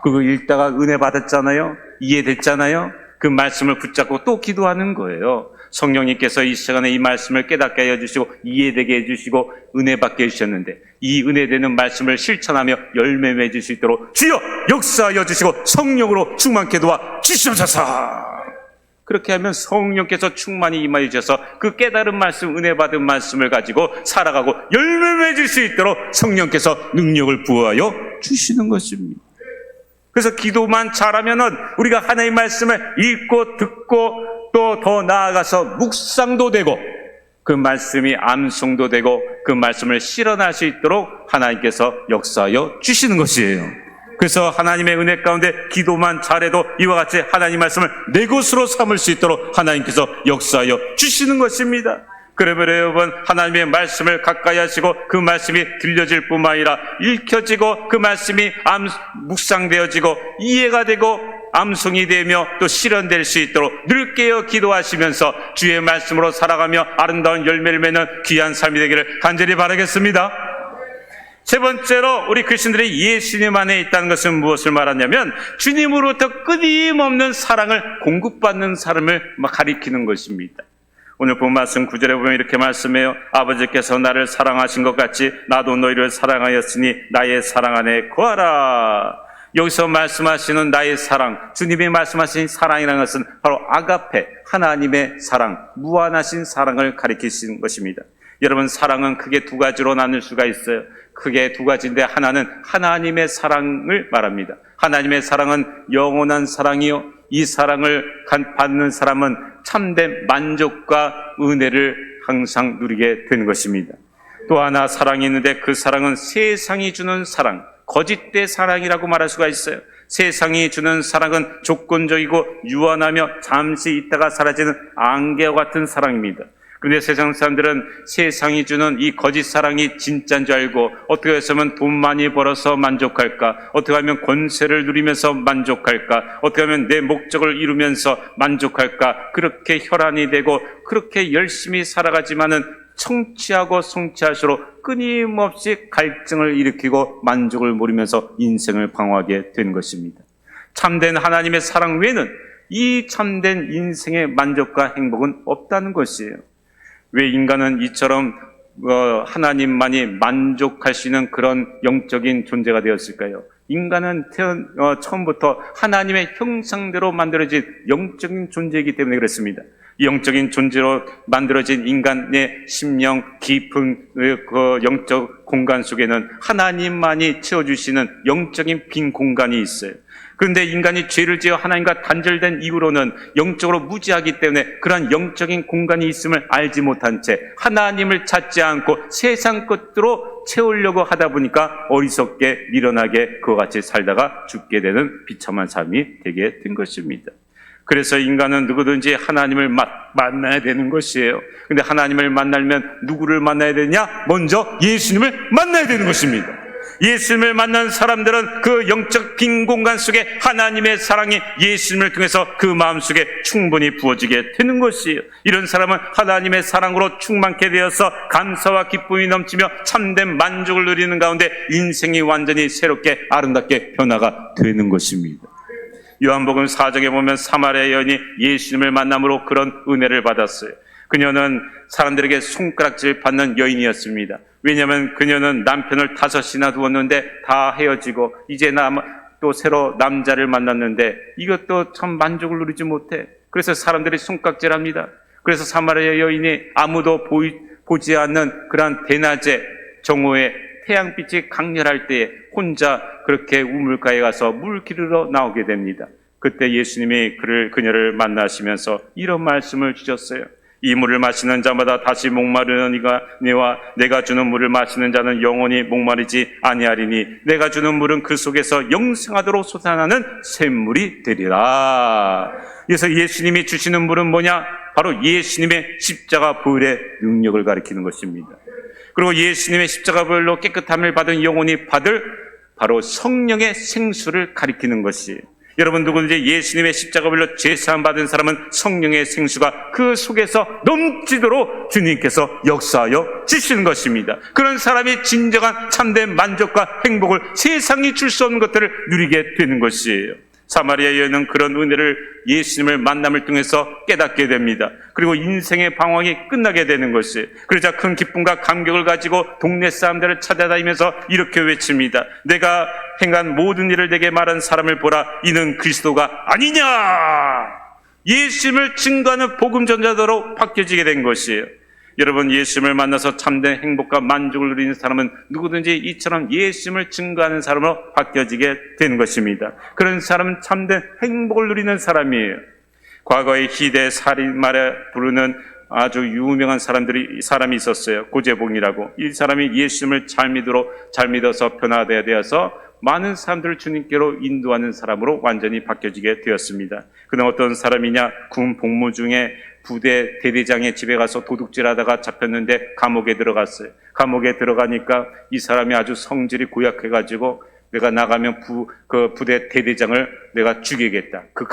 그거 읽다가 은혜 받았잖아요. 이해됐잖아요. 그 말씀을 붙잡고 또 기도하는 거예요. 성령님께서 이 시간에 이 말씀을 깨닫게 해주시고 이해되게 해주시고 은혜 받게 해주셨는데 이 은혜되는 말씀을 실천하며 열매 맺을 수 있도록 주여 역사하여 주시고 성령으로 충만케 도와 주시옵소서. 그렇게 하면 성령께서 충만히 임하여 주셔서 그 깨달은 말씀, 은혜 받은 말씀을 가지고 살아가고 열매 맺을 수 있도록 성령께서 능력을 부어하여 주시는 것입니다. 그래서 기도만 잘하면은 우리가 하나님의 말씀을 읽고 듣고 또 더 나아가서 묵상도 되고 그 말씀이 암송도 되고 그 말씀을 실현할 수 있도록 하나님께서 역사하여 주시는 것이에요. 그래서 하나님의 은혜 가운데 기도만 잘해도 이와 같이 하나님 말씀을 내 것으로 삼을 수 있도록 하나님께서 역사하여 주시는 것입니다. 그러면 여러분, 하나님의 말씀을 가까이 하시고 그 말씀이 들려질 뿐만 아니라 읽혀지고 그 말씀이 묵상되어지고 이해가 되고 암송이 되며 또 실현될 수 있도록 늘 깨어 기도하시면서 주의 말씀으로 살아가며 아름다운 열매를 맺는 귀한 삶이 되기를 간절히 바라겠습니다. 세 번째로 우리 그리스도인들이 예수님 안에 있다는 것은 무엇을 말하냐면 주님으로부터 끊임없는 사랑을 공급받는 사람을 가리키는 것입니다. 오늘 본 말씀 9절에 보면 이렇게 말씀해요. 아버지께서 나를 사랑하신 것 같이 나도 너희를 사랑하였으니 나의 사랑 안에 거하라. 여기서 말씀하시는 나의 사랑, 주님이 말씀하신 사랑이라는 것은 바로 아가페, 하나님의 사랑, 무한하신 사랑을 가리키시는 것입니다. 여러분, 사랑은 크게 두 가지로 나눌 수가 있어요. 크게 두 가지인데 하나는 하나님의 사랑을 말합니다. 하나님의 사랑은 영원한 사랑이요, 이 사랑을 받는 사람은 참된 만족과 은혜를 항상 누리게 되는 것입니다. 또 하나 사랑이 있는데 그 사랑은 세상이 주는 사랑, 거짓된 사랑이라고 말할 수가 있어요. 세상이 주는 사랑은 조건적이고 유한하며 잠시 있다가 사라지는 안개와 같은 사랑입니다. 그런데 세상 사람들은 세상이 주는 이 거짓 사랑이 진짜인 줄 알고 어떻게 해서면 돈 많이 벌어서 만족할까, 어떻게 하면 권세를 누리면서 만족할까, 어떻게 하면 내 목적을 이루면서 만족할까, 그렇게 혈안이 되고 그렇게 열심히 살아가지만은 성취하고 성취할수록 끊임없이 갈증을 일으키고 만족을 모르면서 인생을 방황하게 되는 것입니다. 참된 하나님의 사랑 외에는 이 참된 인생의 만족과 행복은 없다는 것이에요. 왜 인간은 이처럼 하나님만이 만족할 수 있는 그런 영적인 존재가 되었을까요? 인간은 처음부터 하나님의 형상대로 만들어진 영적인 존재이기 때문에 그렇습니다. 이 영적인 존재로 만들어진 인간의 심령 깊은 그 영적 공간 속에는 하나님만이 채워주시는 영적인 빈 공간이 있어요. 그런데 인간이 죄를 지어 하나님과 단절된 이후로는 영적으로 무지하기 때문에 그러한 영적인 공간이 있음을 알지 못한 채 하나님을 찾지 않고 세상 것으로 채우려고 하다 보니까 어리석게 미련하게 그와 같이 살다가 죽게 되는 비참한 삶이 되게 된 것입니다. 그래서 인간은 누구든지 하나님을 만나야 되는 것이에요. 그런데 하나님을 만나려면 누구를 만나야 되냐? 먼저 예수님을 만나야 되는 것입니다. 예수님을 만난 사람들은 그 영적 빈 공간 속에 하나님의 사랑이 예수님을 통해서 그 마음속에 충분히 부어지게 되는 것이에요. 이런 사람은 하나님의 사랑으로 충만케 되어서 감사와 기쁨이 넘치며 참된 만족을 누리는 가운데 인생이 완전히 새롭게 아름답게 변화가 되는 것입니다. 요한복음 4장에 보면 사마리아 여인이 예수님을 만남으로 그런 은혜를 받았어요. 그녀는 사람들에게 손가락질 받는 여인이었습니다. 왜냐하면 그녀는 남편을 5이나 두었는데 다 헤어지고 이제 또 새로 남자를 만났는데 이것도 참 만족을 누리지 못해. 그래서 사람들이 손가락질합니다. 그래서 사마리아 여인이 아무도 보지 않는 그런 대낮에 정오에 태양빛이 강렬할 때에 혼자 그렇게 우물가에 가서 물 기르러 나오게 됩니다. 그때 예수님이 그녀를 만나시면서 이런 말씀을 주셨어요. 이 물을 마시는 자마다 다시 목마르니가 내와 내가 주는 물을 마시는 자는 영원히 목마르지 아니하리니 내가 주는 물은 그 속에서 영생하도록 솟아나는 샘물이 되리라. 그래서 예수님이 주시는 물은 뭐냐? 바로 예수님의 십자가 보혈의 능력을 가리키는 것입니다. 그리고 예수님의 십자가 보혈로 깨끗함을 받은 영혼이 받을 바로 성령의 생수를 가리키는 것이에요. 여러분, 누구든지 예수님의 십자가 보혈로 죄사함 받은 사람은 성령의 생수가 그 속에서 넘치도록 주님께서 역사하여 주시는 것입니다. 그런 사람이 진정한 참된 만족과 행복을 세상이 줄 수 없는 것들을 누리게 되는 것이에요. 사마리아 여인은 그런 은혜를 예수님을 만남을 통해서 깨닫게 됩니다. 그리고 인생의 방황이 끝나게 되는 것이에요. 그러자 큰 기쁨과 감격을 가지고 동네 사람들을 찾아다니면서 이렇게 외칩니다. 내가 행한 모든 일을 내게 말한 사람을 보라. 이는 그리스도가 아니냐. 예수님을 증거하는 복음 전자자로 바뀌어지게 된 것이에요. 여러분, 예수님을 만나서 참된 행복과 만족을 누리는 사람은 누구든지 이처럼 예수님을 증거하는 사람으로 바뀌어지게 되는 것입니다. 그런 사람은 참된 행복을 누리는 사람이에요. 과거의 희대 살인마를 부르는 아주 유명한 사람이 있었어요. 고재봉이라고. 이 사람이 예수님을 잘 믿어서 변화되어서 많은 사람들을 주님께로 인도하는 사람으로 완전히 바뀌어지게 되었습니다. 그는 어떤 사람이냐? 군 복무 중에 부대 대대장의 집에 가서 도둑질하다가 잡혔는데 감옥에 들어갔어요. 감옥에 들어가니까 이 사람이 아주 성질이 고약해가지고 내가 나가면 그 부대 대대장을 내가 죽이겠다. 그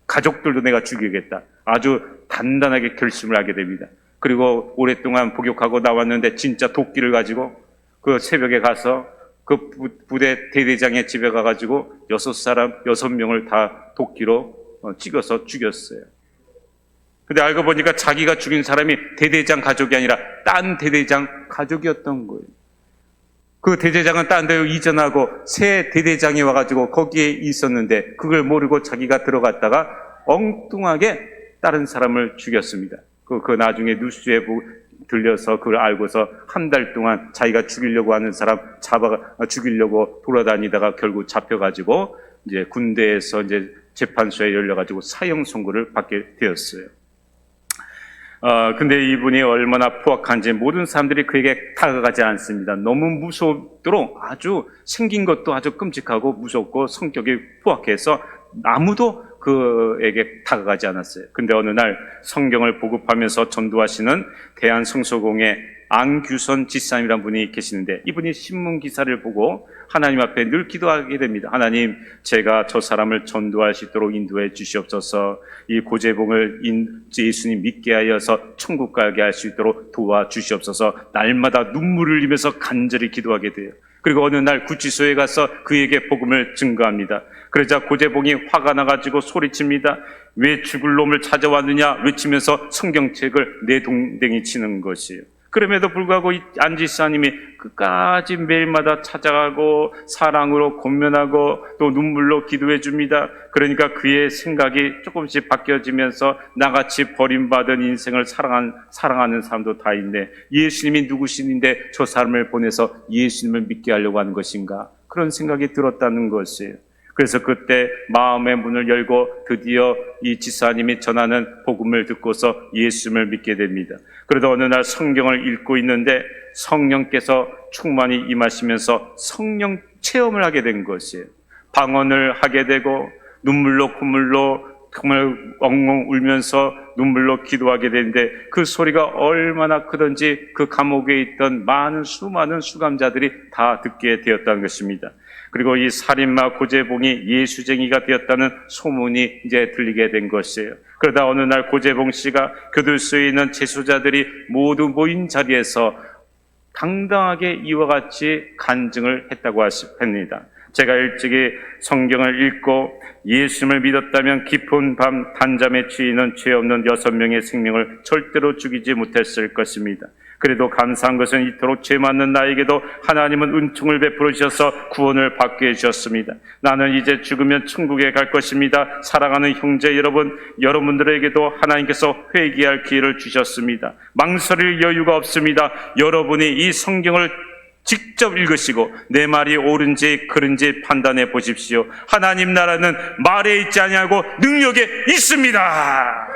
가족들도 내가 죽이겠다. 아주 단단하게 결심을 하게 됩니다. 그리고 오랫동안 복역하고 나왔는데 진짜 도끼를 가지고 그 새벽에 가서 그 부대 대대장의 집에 가가지고 6명을 다 도끼로 찍어서 죽였어요. 근데 알고 보니까 자기가 죽인 사람이 대대장 가족이 아니라 딴 대대장 가족이었던 거예요. 그 대대장은 딴 데로 이전하고 새 대대장이 와가지고 거기에 있었는데 그걸 모르고 자기가 들어갔다가 엉뚱하게 다른 사람을 죽였습니다. 그 나중에 뉴스에 들려서 그걸 알고서 한 달 동안 자기가 죽이려고 하는 사람 죽이려고 돌아다니다가 결국 잡혀가지고 이제 군대에서 이제 재판소에 열려가지고 사형 선고를 받게 되었어요. 근데 이분이 얼마나 포악한지 모든 사람들이 그에게 다가가지 않습니다. 너무 무섭도록 아주 생긴 것도 아주 끔찍하고 무섭고 성격이 포악해서 아무도 그에게 다가가지 않았어요. 근데 어느 날 성경을 보급하면서 전도하시는 대한성서공회 안규선 지사님이라는 분이 계시는데 이분이 신문 기사를 보고 하나님 앞에 늘 기도하게 됩니다. 하나님, 제가 저 사람을 전도할 수 있도록 인도해 주시옵소서. 이 고재봉을 예수님 믿게 하여서 천국 가게 할 수 있도록 도와주시옵소서. 날마다 눈물을 흘리면서 간절히 기도하게 돼요. 그리고 어느 날 구치소에 가서 그에게 복음을 증거합니다. 그러자 고재봉이 화가 나가지고 소리칩니다. 왜 죽을 놈을 찾아왔느냐 외치면서 성경책을 내동댕이 치는 것이에요. 그럼에도 불구하고 이 안지사님이 끝까지 매일마다 찾아가고 사랑으로 권면하고 또 눈물로 기도해 줍니다. 그러니까 그의 생각이 조금씩 바뀌어지면서 나같이 버림받은 인생을 사랑하는 사람도 다 있네. 예수님이 누구신데 저 사람을 보내서 예수님을 믿게 하려고 하는 것인가? 그런 생각이 들었다는 것이에요. 그래서 그때 마음의 문을 열고 드디어 이 지사님이 전하는 복음을 듣고서 예수님을 믿게 됩니다. 그러다 어느 날 성경을 읽고 있는데 성령께서 충만히 임하시면서 성령 체험을 하게 된 것이에요. 방언을 하게 되고 눈물로 콧물로 정말 엉엉 울면서 눈물로 기도하게 되는데 그 소리가 얼마나 크던지 그 감옥에 있던 수많은 수감자들이 다 듣게 되었다는 것입니다. 그리고 이 살인마 고재봉이 예수쟁이가 되었다는 소문이 이제 들리게 된 것이에요. 그러다 어느 날 고재봉 씨가 교도소에 있는 재소자들이 모두 모인 자리에서 당당하게 이와 같이 간증을 했다고 합니다. 제가 일찍이 성경을 읽고 예수님을 믿었다면 깊은 밤 단잠에 취이는 죄 없는 6명의 생명을 절대로 죽이지 못했을 것입니다. 그래도 감사한 것은 이토록 죄 많는 나에게도 하나님은 은총을 베풀어 주셔서 구원을 받게 해주셨습니다. 나는 이제 죽으면 천국에 갈 것입니다. 사랑하는 형제 여러분, 여러분들에게도 하나님께서 회개할 기회를 주셨습니다. 망설일 여유가 없습니다. 여러분이 이 성경을 직접 읽으시고 내 말이 옳은지 그른지 판단해 보십시오. 하나님 나라는 말에 있지 아니하고 능력에 있습니다.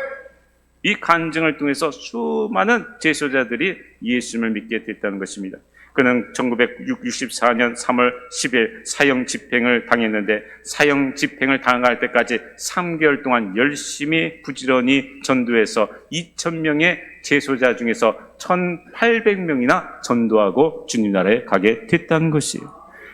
이 간증을 통해서 수많은 제소자들이 예수님을 믿게 됐다는 것입니다. 그는 1964년 3월 10일 사형 집행을 당했는데 사형 집행을 당할 때까지 3개월 동안 열심히 부지런히 전도해서 2,000명의 제소자 중에서 1,800명이나 전도하고 주님 나라에 가게 됐다는 것이에요.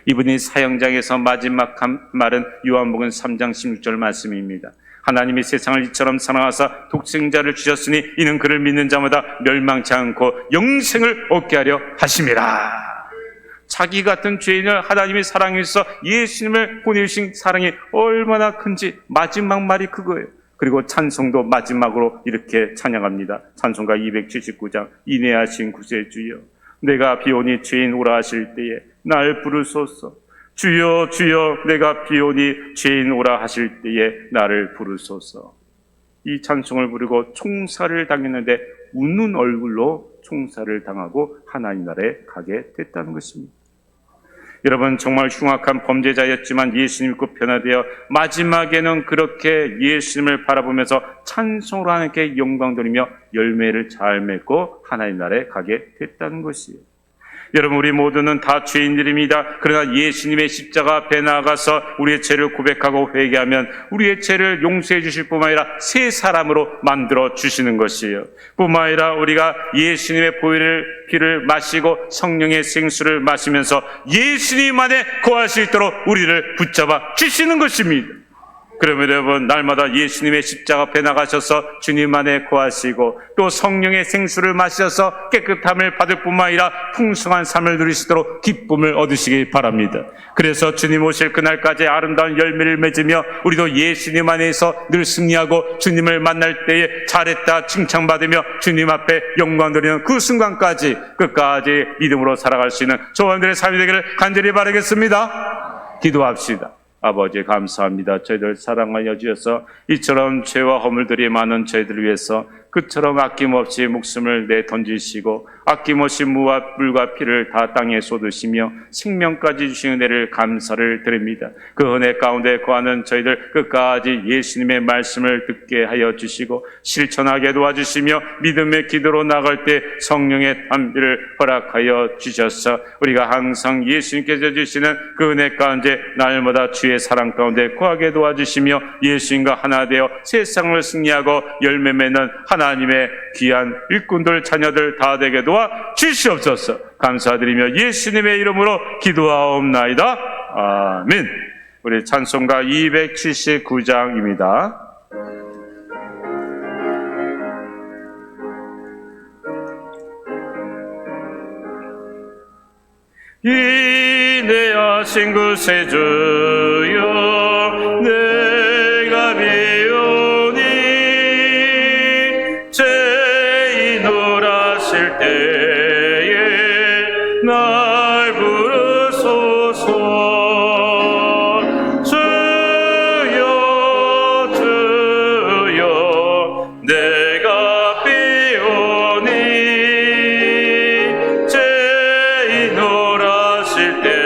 이분이 사형장에서 마지막 한 말은 요한복음 3장 16절 말씀입니다. 하나님이 세상을 이처럼 사랑하사 독생자를 주셨으니 이는 그를 믿는 자마다 멸망치 않고 영생을 얻게 하려 하심이라. 자기 같은 죄인을 하나님이 사랑해서 예수님을 보내주신 사랑이 얼마나 큰지 마지막 말이 그거예요. 그리고 찬송도 마지막으로 이렇게 찬양합니다. 찬송가 279장 인애하신 구세 주여 내가 비오니 죄인 오라 하실 때에 날 부르소서. 주여 주여 내가 비오니 죄인 오라 하실 때에 나를 부르소서. 이 찬송을 부르고 총살을 당했는데 웃는 얼굴로 총살을 당하고 하나님 나라에 가게 됐다는 것입니다. 여러분, 정말 흉악한 범죄자였지만 예수님 믿고 변화되어 마지막에는 그렇게 예수님을 바라보면서 찬송으로 하나님께 영광 돌리며 열매를 잘 맺고 하나님 나라에 가게 됐다는 것이에요. 여러분, 우리 모두는 다 죄인들입니다. 그러나 예수님의 십자가 앞에 나아가서 우리의 죄를 고백하고 회개하면 우리의 죄를 용서해 주실 뿐만 아니라 새 사람으로 만들어 주시는 것이에요. 뿐만 아니라 우리가 예수님의 피를 마시고 성령의 생수를 마시면서 예수님 안에 거할 수 있도록 우리를 붙잡아 주시는 것입니다. 그러면 여러분, 날마다 예수님의 십자가 앞에 나가셔서 주님 안에 거하시고 또 성령의 생수를 마셔서 깨끗함을 받을 뿐만 아니라 풍성한 삶을 누리시도록 기쁨을 얻으시기 바랍니다. 그래서 주님 오실 그날까지 아름다운 열매를 맺으며 우리도 예수님 안에서 늘 승리하고 주님을 만날 때에 잘했다 칭찬받으며 주님 앞에 영광 드리는 그 순간까지 끝까지 믿음으로 살아갈 수 있는 저원들의 삶이 되기를 간절히 바라겠습니다. 기도합시다. 아버지, 감사합니다. 저희들 사랑하여 주셔서 이처럼 죄와 허물들이 많은 저희들을 위해서 그처럼 아낌없이 목숨을 내던지시고 아낌없이 물과 피를 다 땅에 쏟으시며 생명까지 주신 은혜를 감사를 드립니다. 그 은혜 가운데 거하는 저희들 끝까지 예수님의 말씀을 듣게 하여 주시고 실천하게 도와주시며 믿음의 기도로 나갈 때 성령의 담비를 허락하여 주셔서 우리가 항상 예수님께서 주시는 그 은혜 가운데 날마다 주의 사랑 가운데 거하게 도와주시며 예수님과 하나 되어 세상을 승리하고 열매 맺는 하나님의 귀한 일꾼들 자녀들 다 되게 도와 주시옵소서. 감사드리며 예수님의 이름으로 기도하옵나이다. 아멘. 우리 찬송가 279장입니다. 인내하신 구세주여 내가 비오니 죄인으라실 때에 날 부르소서. 주여 주여 내가 비오니 죄인으라실 때에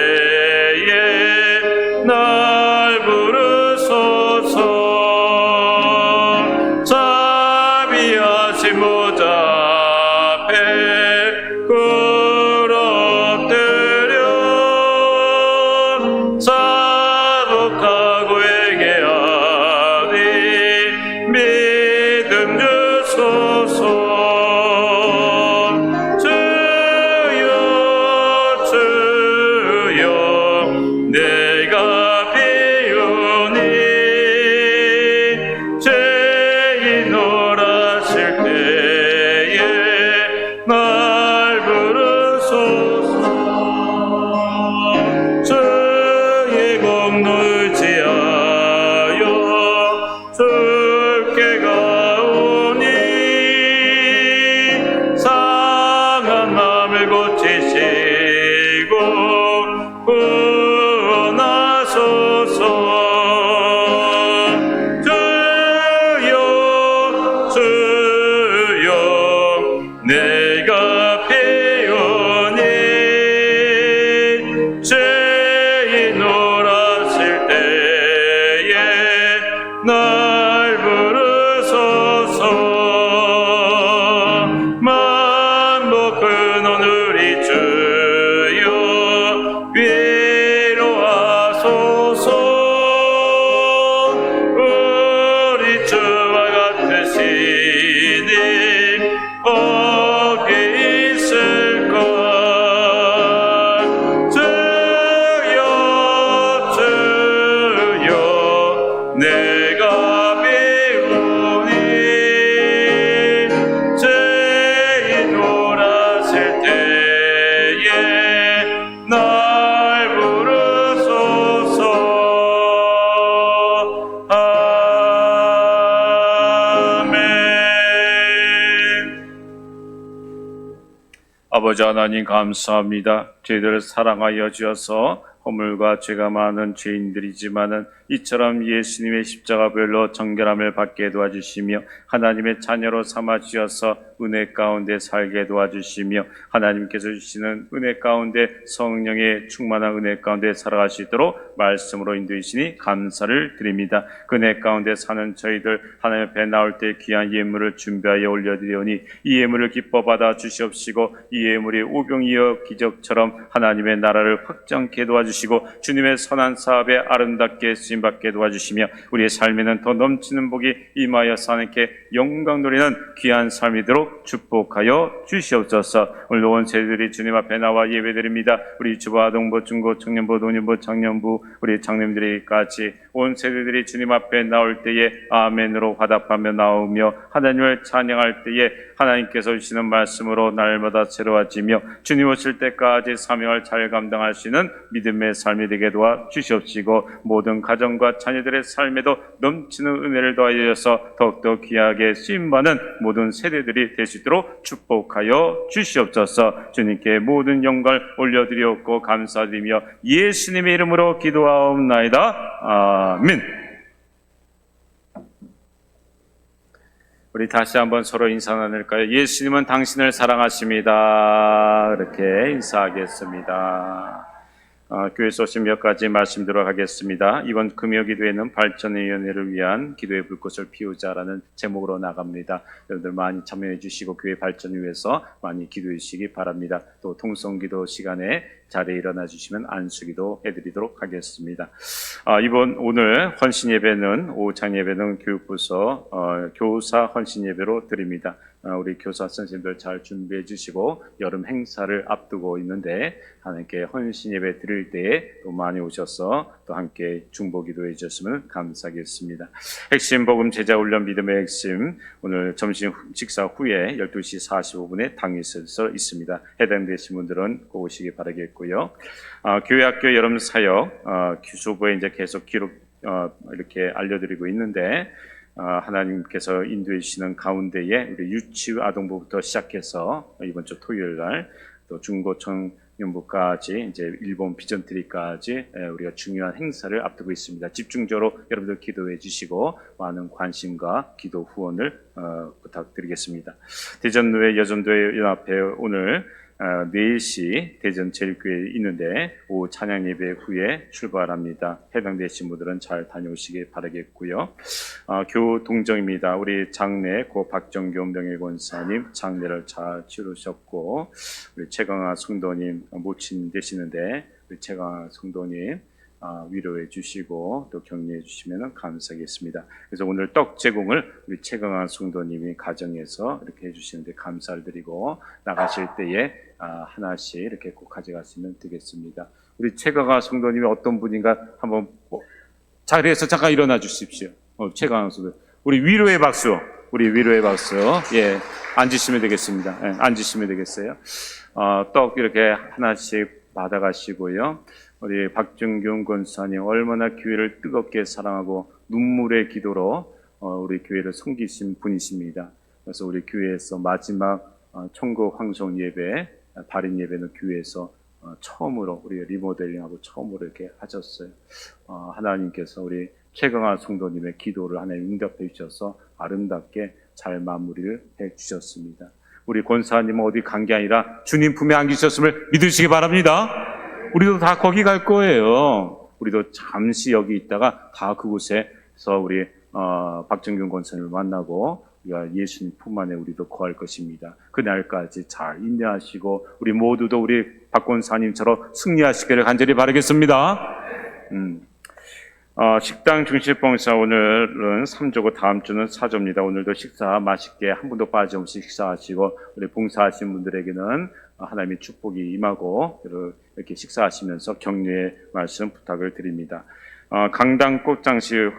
날 부르소서. 자비하신 모자 앞에 꿇어뜨려 자복하고 회개하니 믿음 주소서. 주여 주여 내가 비오니 죄인으라실 때에 날 부르소서. 주의 공로를 지하여 주께 가오니 상한 마음을 고치시고 구원하소서. 주여 주여 내가 비오니 죄인으라실 때에 날 부르소서. 만복 근원 우리 주여 위로하소서. 우리 주와 같으시니 어디 있을까. 주여 주여 내가 비오니 죄인으라실 때에 날 부르소서. 아멘. 아버지 하나님, 감사합니다. 저희들을 사랑하여 주셔서 허물과 죄가 많은 죄인들이지만은 이처럼 예수님의 십자가별로 정결함을 받게 도와주시며 하나님의 자녀로 삼아 주셔서 은혜 가운데 살게 도와주시며 하나님께서 주시는 은혜 가운데 성령의 충만한 은혜 가운데 살아갈 수 있도록 말씀으로 인도하시니 감사를 드립니다. 그 은혜 가운데 사는 저희들 하나님 앞에 나올 때 귀한 예물을 준비하여 올려드리오니 이 예물을 기뻐 받아 주시옵시고 이 예물이 오병이어 기적처럼 하나님의 나라를 확장케 도와주시고 주님의 선한 사업에 아름답게 쓰임받게 도와주시며 우리의 삶에는 더 넘치는 복이 임하여서 하나님께 영광 돌리는 귀한 삶이도록 축복하여 주시옵소서. 오늘 온 세대들이 주님 앞에 나와 예배드립니다. 우리 주부 아동부 중고 청년부 노년부 장년부 우리 장님들이까지 온 세대들이 주님 앞에 나올 때에 아멘으로 화답하며 나오며 하나님을 찬양할 때에 하나님께서 주시는 말씀으로 날마다 새로워지며 주님 오실 때까지 사명을 잘 감당할 수 있는 믿음의 삶이 되게 도와 주시옵시고 모든 가정과 자녀들의 삶에도 넘치는 은혜를 더하여서 더욱더 귀하게 쓰임받는 모든 세대들이 될 수 있도록 축복하여 주시옵소서. 주님께 모든 영광을 올려드리옵고 감사드리며 예수님의 이름으로 기도하옵나이다. 아멘. 우리 다시 한번 서로 인사 나눌까요? 예수님은 당신을 사랑하십니다. 이렇게 인사하겠습니다. 교회에서 오신 몇 가지 말씀드리도록 하겠습니다. 이번 금요 기도에는 발전위원회를 위한 기도의 불꽃을 피우자라는 제목으로 나갑니다. 여러분들 많이 참여해 주시고 교회 발전을 위해서 많이 기도해 주시기 바랍니다. 또 통성기도 시간에 자리에 일어나 주시면 안수기도 해드리도록 하겠습니다. 오늘 헌신 예배는 오후창 예배는 교육부서 교사 헌신 예배로 드립니다. 우리 교사 선생님들 잘 준비해 주시고 여름 행사를 앞두고 있는데 하나님께 헌신 예배 드릴 때에 또 많이 오셔서 또 함께 중보기도 해주셨으면 감사하겠습니다. 핵심 복음 제자 훈련 믿음의 핵심 오늘 점심 식사 후에 12시 45분에 당일에서 있습니다. 해당되신 분들은 꼭 오시기 바라겠고요. 교회학교 여름 사역 교수부에 이제 계속 기록 이렇게 알려드리고 있는데 하나님께서 인도해 주시는 가운데에 우리 유치 아동부부터 시작해서 이번 주 토요일 날 또 중고청년부까지 이제 일본 비전트리까지 우리가 중요한 행사를 앞두고 있습니다. 집중적으로 여러분들 기도해 주시고 많은 관심과 기도 후원을 부탁드리겠습니다. 대전노회 여전도회 연합회 오늘 4시 대전 제일교회에 있는데 오후 찬양 예배 후에 출발합니다. 해당되신 분들은 잘 다녀오시길 바라겠고요. 교동정입니다. 우리 장례 고 박정교 명예권사님 장례를 잘 치르셨고 우리 최강아 성도님 모친 되시는데 우리 최강아 성도님 위로해 주시고 또 격려해 주시면 감사하겠습니다. 그래서 오늘 떡 제공을 우리 최강한 성도님이 가정에서 이렇게 해주시는데 감사를 드리고 나가실 때에 하나씩 이렇게 꼭 가져가시면 되겠습니다. 우리 최강한 성도님이 어떤 분인가 한번 자리에서 잠깐 일어나 주십시오. 최강한 성도님, 우리 위로의 박수, 예, 앉으시면 되겠습니다. 예, 앉으시면 되겠어요. 떡 이렇게 하나씩 받아가시고요. 우리 박정균 권사님 얼마나 교회를 뜨겁게 사랑하고 눈물의 기도로 우리 교회를 섬기신 분이십니다. 그래서 우리 교회에서 마지막 천국 황송 예배, 발인 예배는 교회에서 처음으로 우리 리모델링하고 처음으로 이렇게 하셨어요. 하나님께서 우리 최강한 성도님의 기도를 하나님 응답해 주셔서 아름답게 잘 마무리를 해 주셨습니다. 우리 권사님은 어디 간 게 아니라 주님 품에 안기셨음을 믿으시기 바랍니다. 우리도 다 거기 갈 거예요. 우리도 잠시 여기 있다가 다 그곳에서 우리 박정균 권사님을 만나고 우리가 예수님 품 안에 우리도 거할 것입니다. 그날까지 잘 인내하시고 우리 모두도 우리 박 권사님처럼 승리하시기를 간절히 바라겠습니다. 식당 중식봉사 오늘은 3조고 다음 주는 4조입니다. 오늘도 식사 맛있게 한 분도 빠짐없이 식사하시고 우리 봉사하신 분들에게는 하나님의 축복이 임하고 이렇게 식사하시면서 격려의 말씀 부탁을 드립니다. 강당 꽃장식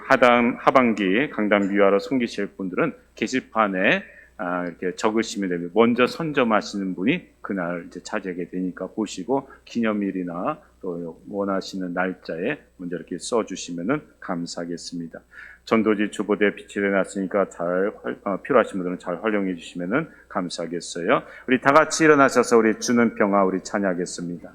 하반기 강당 미화로 섬기실 분들은 게시판에 이렇게 적으시면 됩니다. 먼저 선점하시는 분이 그날 이제 차지하게 되니까 보시고 기념일이나 또 원하시는 날짜에 먼저 이렇게 써주시면 감사하겠습니다. 전도지 주보대 비치해 놨으니까 필요하신 분들은 잘 활용해 주시면 감사하겠어요. 우리 다 같이 일어나셔서 우리 주는 평화 우리 찬양하겠습니다.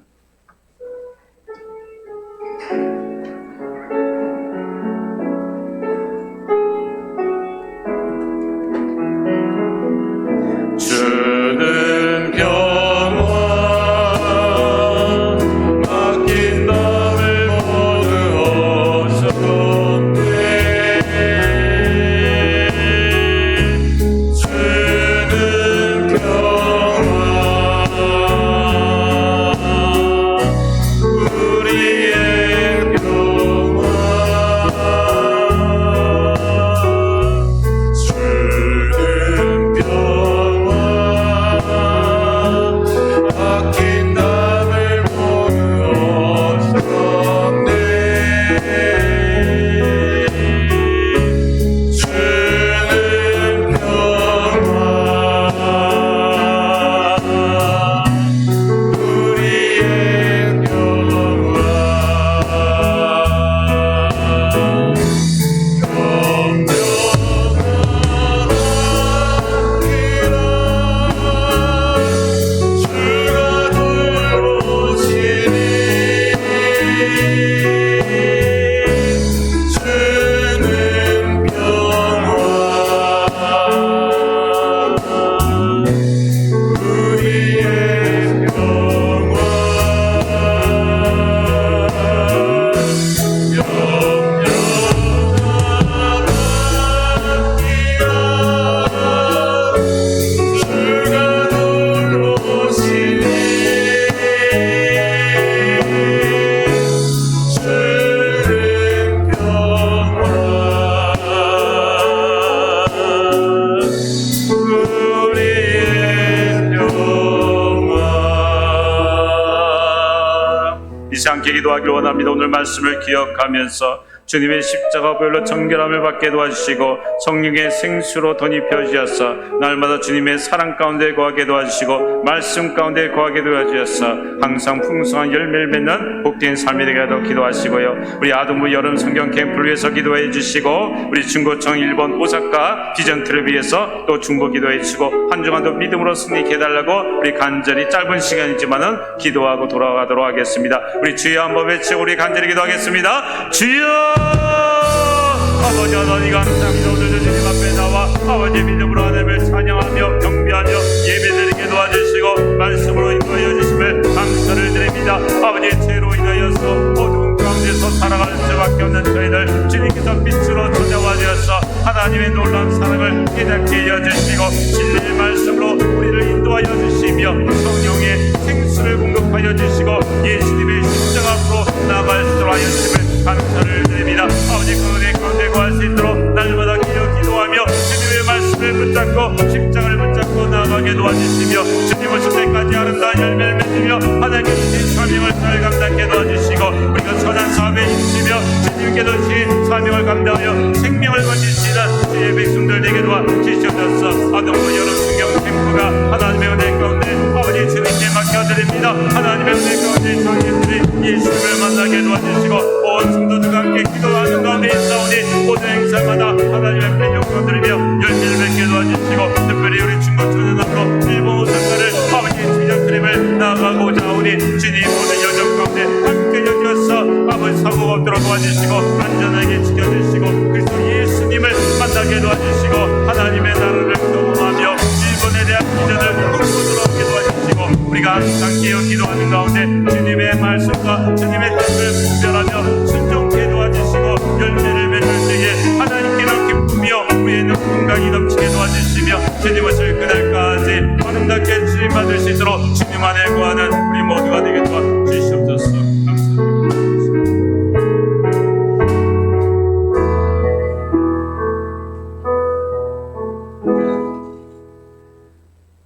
잊지 않게 기도하기를 원합니다. 오늘 말씀을 기억하면서 주님의 십자가 보혈로 정결함을 받게 도와주시고 성령의 생수로 덧입혀 주셔서 날마다 주님의 사랑 가운데 거하게 도와주시고 말씀 가운데 거하게 도와주셔서 항상 풍성한 열매를 맺는 복된 삶이 되게 하도록 기도하시고요. 우리 아동부 여름 성경 캠프를 위해서 기도해 주시고 우리 중고청 일본 오사카 비전트를 위해서 또 중보 기도해 주시고 한 주간도 믿음으로 승리케 해달라고 우리 간절히 짧은 시간이지만은 기도하고 돌아가도록 하겠습니다. 우리 주여 한번 외치고 우리 간절히 기도하겠습니다. 주여 아버지 하나님 감사합니다. 오늘도 주님 앞에 나와 아버지 믿음으로 하나님을 찬양하며 경배하며 예배드리게 도와주시고 말씀으로 인도하여 주심을 감사를 드립니다. 아버지의 죄로 인하여서 어두운 가운데서 살아갈 수밖에 없는 저희들 주님께서 빛으로 찾아와 주셔서 하나님의 놀라운 사랑을 깨닫게 하여 주시고 진리의 말씀으로 우리를 인도하여 주시며 성령의 생수를 공급하여 주시고 예수님의 십자가 앞으로 나아갈 수 있도록 하여 주심을 감사를 드립니다. 아버지 그 은혜 가운데 구할 수 있도록 날마다 기도하며 주님의 말씀을 붙잡고 십자가를 붙잡고 나아가게 도와주시며 주님 오실 때까지 아름다운 열매를 맺으며 하나님께 주신 사명을 잘 감당하게 도와주시고 우리가 선한 사업에 힘쓰며 주님께 주신 사명을 감당하여 생명을 건지시는 주의 백성들 되게 도와주시옵소서. 아동부 여름 성경 캠프가 하나님의 은혜 가운데 아버지 주님께 맡겨드립니다. 하나님의 은혜 가운데 저희들이 예수님을 만나게 도와주시고 온 성도들과 함께 기도하는 가운데 있사오니 모든 행사마다 하나님의 앞에 영광드리며 열매를 맺게 도와주시고 특별히 우리 중고초년 앞으로 일본 오사카를 아버지의 비전트림을 나아가고자 하오니 주님 모든 여정 가운데 함께 여주셔서 아버지 사고가 없도록 도와주시고 안전하게 지켜주시고 그리스도 예수님을 만나게 도와주시고 하나님의 나라를 경험하며 일본에 대한 비전을 꿈꾸도록 하게 도와주시고 우리가 항상 깨어 기도하는 가운데 주님의 말씀과 주님의 뜻을 분별하며 순종케 도와주시고 열매를 맺을 때에 하나님께로 기쁘며 우리의 건강이 넘치게 도와주시며 주님 오실 그날까지 아름답게 주님 받을 수 있도록 주님 안에 구하는 우리 모두가 되게 도와주시옵소서. 감사합니다.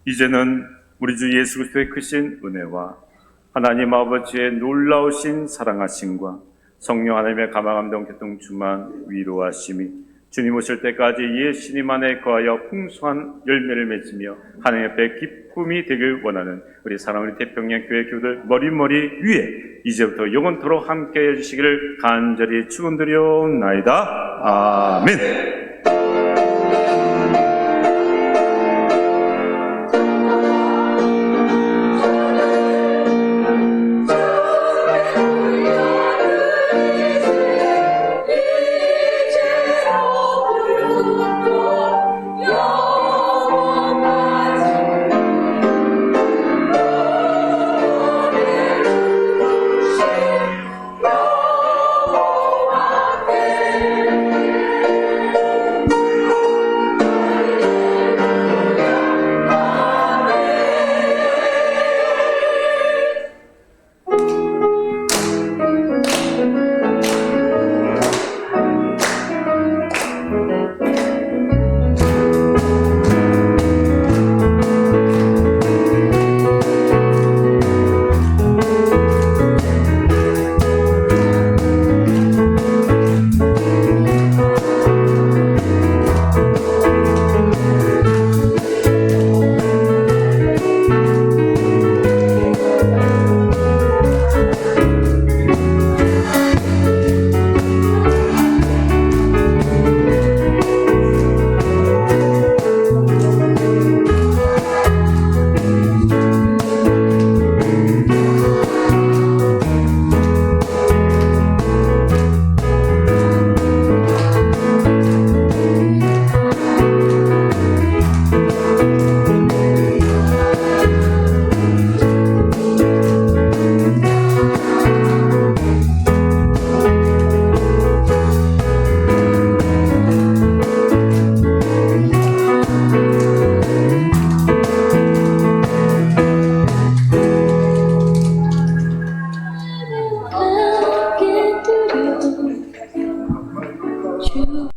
이제는 우리 주 예수 그리스도의 크신 은혜와 하나님 아버지의 놀라우신 사랑하심과 성령 하나님의 감화감동 교통 충만 위로하심이 주님 오실 때까지 예수님 안에 거하여 풍성한 열매를 맺으며 하나님 앞에 기쁨이 되길 원하는 우리 사랑하는 태평양 교회 교우들 머리머리 위에 이제부터 영원토록 함께 해주시기를 간절히 축원드려옵나이다. 아멘.